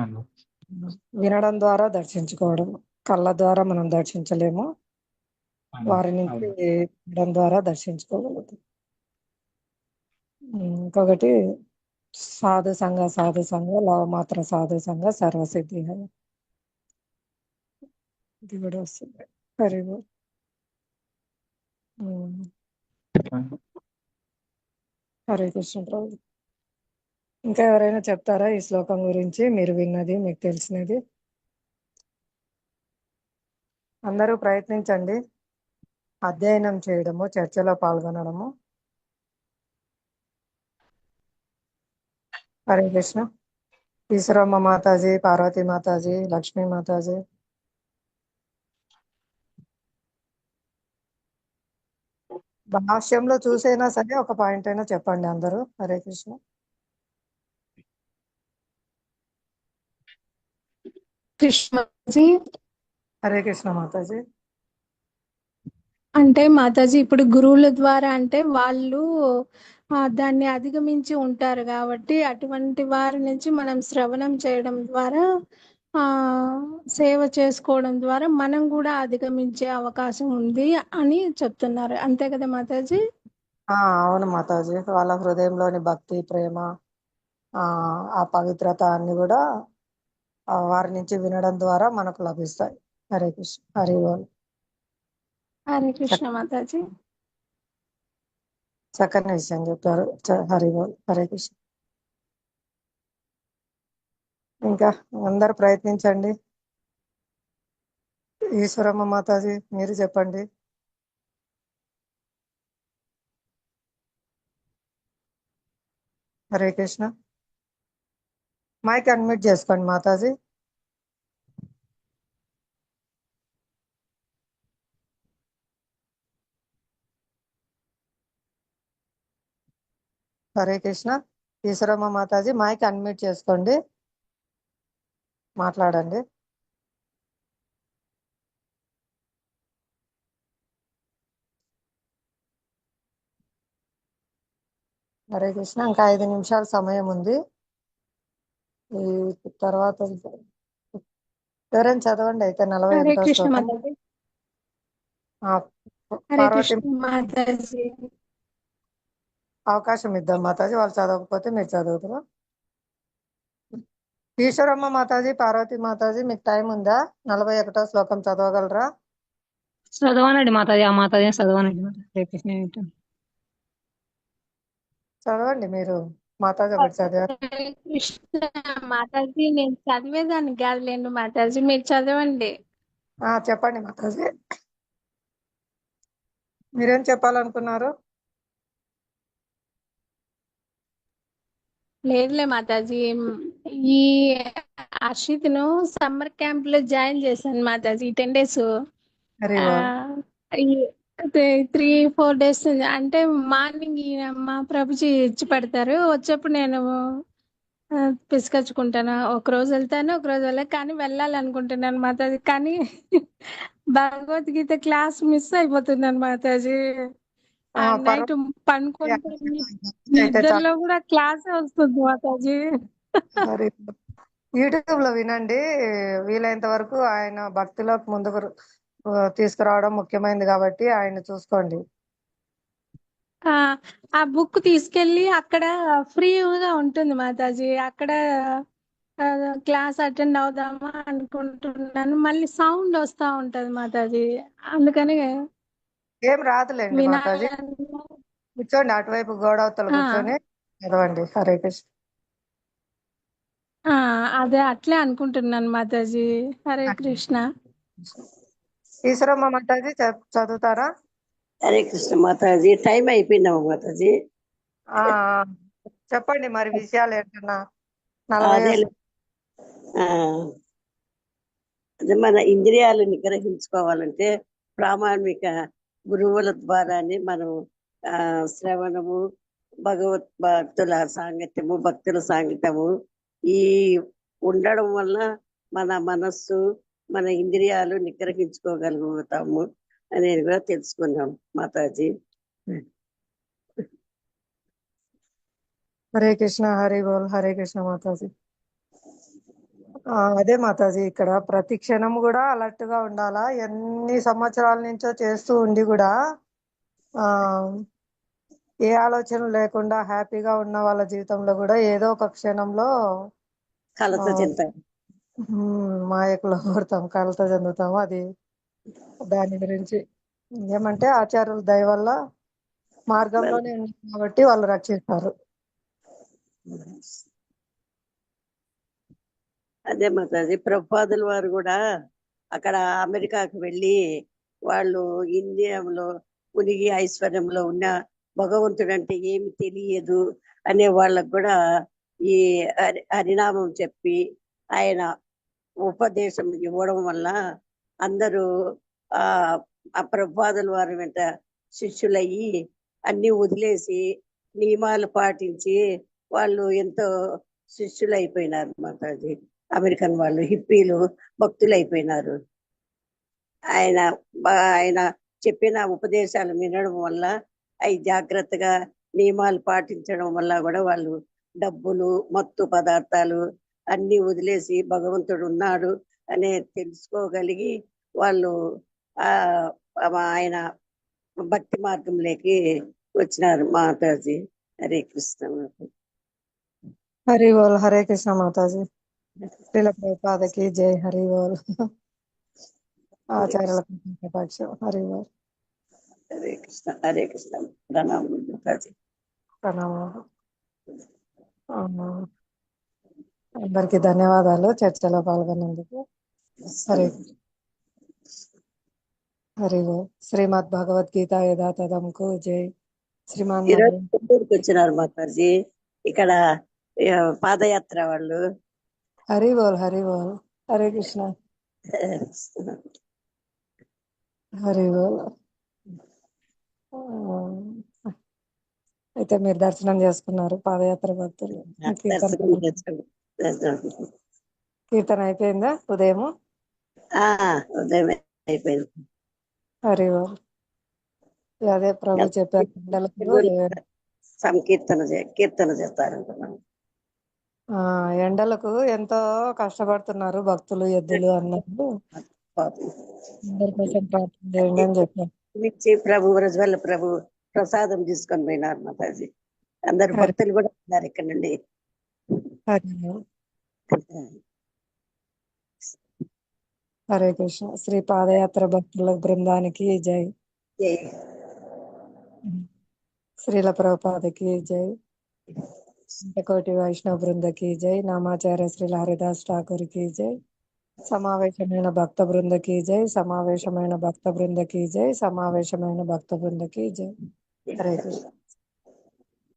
అవును. వినడం ద్వారా దర్శించుకోవడం, కళ్ళ ద్వారా మనం దర్శించలేము, వారి నుంచి అవును. వినడం ద్వారా దర్శించుకోగలుగుతాం. ఇంకొకటి సాధు సంఘ లవమాత్ర సాధు సంఘ సర్వసిద్ధి, ఇది కూడా వస్తుంది. హరి బోల్. హరే కృష్ణ ప్రభు. ఇంకా ఎవరైనా చెప్తారా ఈ శ్లోకం గురించి, మీరు విన్నది, మీకు తెలిసినది? అందరూ ప్రయత్నించండి అధ్యయనం చేయడము, చర్చలో పాల్గొనడము. హరే కృష్ణ. ఈశ్వరమ్మ మాతాజీ, పార్వతీ మాతాజీ, లక్ష్మీ మాతాజీ. భాష్యంలో చూసైనా సరే ఒక పాయింట్ అయినా చెప్పండి అందరూ. హరే కృష్ణ. కృష్ణజీ. హరే కృష్ణ మాతాజీ. అంటే మాతాజీ ఇప్పుడు గురువుల ద్వారా అంటే వాళ్ళు దాన్ని అధిగమించి ఉంటారు కాబట్టి అటువంటి వారి నుంచి మనం శ్రవణం చేయడం ద్వారా ఆ సేవ చేసుకోవడం ద్వారా మనం కూడా అధిగమించే అవకాశం ఉంది అని చెప్తున్నారు. అంతే కదా మాతాజీ? అవును మాతాజీ. వాళ్ళ హృదయంలోని భక్తి, ప్రేమ, ఆ పవిత్రత అన్ని కూడా వారి నుంచి వినడం ద్వారా మనకు లభిస్తాయి. హరే కృష్ణ. హరి బోల్. హరే కృష్ణ మాతాజీ. చక్కని విషయం చెప్పారు. హరి బోల్. హరే కృష్ణ. ఇంకా అందరు ప్రయత్నించండి. ఈశ్వరమ్మ మాతాజీ మీరు చెప్పండి. హరే కృష్ణ. మైక్ అన్మ్యూట్ చేసుకోండి మాతాజీ. హరే కృష్ణ. ఈశ్వరమ్మ మాతాజీ మైక్ అన్మ్యూట్ చేసుకోండి, మాట్లాడండి. హరే కృష్ణ. ఇంకా 5 నిమిషాల సమయం ఉంది. ఈ తర్వాత ఎవరైనా చదవండి అయితే హరే 41వ కృష్ణ శ్లోకం. మాతాజీ. హరే పార్వతి కృష్ణ మాతాజీ. అవకాశం ఇద్దాం మాతాజీ, వాళ్ళు చదవకపోతే మీరు చదువుతారు. ఈశ్వరమ్మ మాతాజీ, పార్వతి మాతాజీ మీకు టైం ఉందా? 41వ శ్లోకం చదవగలరా? చదవనండి మాతాజీ, ఆ మాతాజీ చదవనండి మాతాజీ. హరే కృష్ణ వింటాను. చదవండి మీరు. మాతాజీ ఒకటి చదివారు. హరే కృష్ణ మాతాజీ, నేను చదివేదాన్ని కాదులేండి మాతాజీ, మీరు చదవండి. చెప్పండి మాతాజీ, మీరేం చెప్పాలనుకున్నారు? లేదులే మాతాజీ, ఈ అర్షిత్ను సమ్మర్ క్యాంప్ లో జాయిన్ చేశాను మాతాజీ 10 days. హరి బోల్. 3-4 days అంటే మార్నింగ్ మా ప్రభుజీ ఇచ్చి పెడతారు, వచ్చేప్పుడు నేను పిసుకొచ్చుకుంటాను. ఒక రోజు వెళ్తాను, ఒక రోజు వెళ్ళాను, కానీ వెళ్ళాలనుకుంటున్నాను మాతాజీ. కానీ భగవద్గీత క్లాస్ మిస్ అయిపోతున్నాను మాతాజీ. ఆ నైట్ పనుకుంటే అయితే నిద్రలో కూడా క్లాస్ వస్తుంది మాతాజీ. హరి యూట్యూబ్ లో వినండి. వీలైనంత వరకు ఆయన భక్తిలోకి ముందుకు తీసుకురావడం ముఖ్యమైనది కాబట్టి ఆయన చూసుకోండి. ఆ బుక్ తీసుకెళ్ళి అక్కడ ఫ్రీగా ఉంటుంది మాతాజీ, అక్కడ క్లాస్ అటెండ్ అవుదామా అనుకుంటున్నాను. మళ్ళీ సౌండ్ వస్తా ఉంటది మాతాజీ, అందుకని ఏం రాదులేండి మాతాజీ. వినాలని. కూర్చోండి, అటువైపు గోడవతలు కూర్చొని చదవండి. హరే కృష్ణ. అదే అట్లే అనుకుంటున్నాను మాతాజీ. హరే కృష్ణ. ఈశ్వరమ్మ మాతాజీ చదువుతారా? హరే కృష్ణ మాతాజీ, టైం అయిపోయిందమ్మా మాతాజీ. ఆ చెప్పండి మరి విషయాలు ఏంటన్నా. 40 అదే ఆ, అదే మన ఇంద్రియాలు నిగ్రహించుకోవాలంటే ప్రామాణిక గురువుల ద్వారానే మనం శ్రవణము, భక్తుల సాంగత్యము ఈ ఉండడం వల్ల మన మనస్సు, మన ఇంద్రియాలు నిగ్రహించుకోగలుగుతాము అనేది కూడా తెలుసుకున్నాం మాతాజీ. హరే కృష్ణ. హరి బోల్. హరే కృష్ణ మాతాజీ. అదే మాతాజీ, ఇక్కడ ప్రతి క్షణం కూడా అలర్ట్ గా ఉండాలా. ఎన్ని సంవత్సరాల నుంచో చేస్తూ ఉండి కూడా ఆ ఏ ఆలోచన లేకుండా హ్యాపీగా ఉన్న వాళ్ళ జీవితంలో కూడా ఏదో ఒక క్షణంలో కలత చెందాం, మాయకులో పడతాం, కలత చెందుతాము. అది దాని గురించి ఏమంటే ఆచార్యుల దయ వల్ల మార్గంలోనే ఉంది కాబట్టి వాళ్ళు రక్షిస్తారు. అదే మాతాజీ, ప్రభుపాదుల వారు కూడా అక్కడ అమెరికాకు వెళ్ళి వాళ్ళు ఇండియాలో మునిగి ఐశ్వర్యంలో ఉన్న భగవంతుడు అంటే ఏమి తెలియదు అనే వాళ్ళకు కూడా ఈ హరినామం చెప్పి ఆయన ఉపదేశం ఇవ్వడం వల్ల అందరూ ఆ ప్రభుపాదుల వారి వెంట శిష్యులయ్యి అన్ని వదిలేసి నియమాలు పాటించి వాళ్ళు ఎంతో శిష్యులు అయిపోయినారు మాతాజీ. అమెరికన్ వాళ్ళు హిప్పీలు భక్తులు అయిపోయినారు. ఆయన చెప్పిన ఉపదేశాలు వినడం వల్ల అవి జాగ్రత్తగా నియమాలు పాటించడం వల్ల కూడా వాళ్ళు డబ్బులు, మత్తు పదార్థాలు అన్ని వదిలేసి భగవంతుడు ఉన్నాడు అనే తెలుసుకోగలిగి వాళ్ళు ఆయన భక్తి మార్గంలోకి వచ్చినారు మాతాజీ. హరే కృష్ణ. హరి బోల్. హరే కృష్ణ మాతాజీ. శ్రీల ప్రభుపాదకి జై. హరి బోల్. ఆచార్యులకు పక్షం. హరి బోల్. హరే కృష్ణ. హరే కృష్ణ. ప్రణామం మాతాజీ. ప్రణామాలు. అందరికి ధన్యవాదాలు చర్చలో పాల్గొన్నందుకు. హరే హరి బోల్. శ్రీమద్ భగవద్గీత యథాతథంకు జై. శ్రీమాన్ ఈరోజు పుత్తూరుకి వచ్చినారు మాతాజీ, ఇక్కడ పాదయాత్ర వాళ్ళు. హరి బోల్. హరి బోల్. హరే కృష్ణ. హరి బోల్. అయితే మీరు దర్శనం చేసుకున్నారు, పాదయాత్ర భక్తులు. కీర్తన అయిపోయిందా ఉదయం? ఉదయం అయిపోయింది. హరి బోల్. అదే ప్రభు చెప్పారు, కీర్తన చేస్తారంటున్నాను. ఎండలకు ఎంతో కష్టపడుతున్నారు భక్తులు, ఎద్దులు అన్నప్పుడు అందరి కోసం ప్రార్థన చేయండి అని చెప్పారు. ప్రభు రజవల్ల ప్రభు ప్రసాదం తీసుకొని పోయినారు మాతాజీ. అందరు భక్తులు కూడా ఉన్నారు ఇక్కడ నుండి. హరే కృష్ణ. శ్రీ పాదయాత్ర భక్తుల బృందానికి జై. జై. శ్రీల ప్రభుపాదకి జై. కోటి వైష్ణవ బృందకి జై. నామాచార్య శ్రీల హరిదాస్ ఠాకూర్ కి జై. సమావేశమైన భక్త బృందకి జై. సమావేశమైన భక్త బృందకి జై. సమావేశమైన భక్త బృందకి జై. హరే కృష్ణ.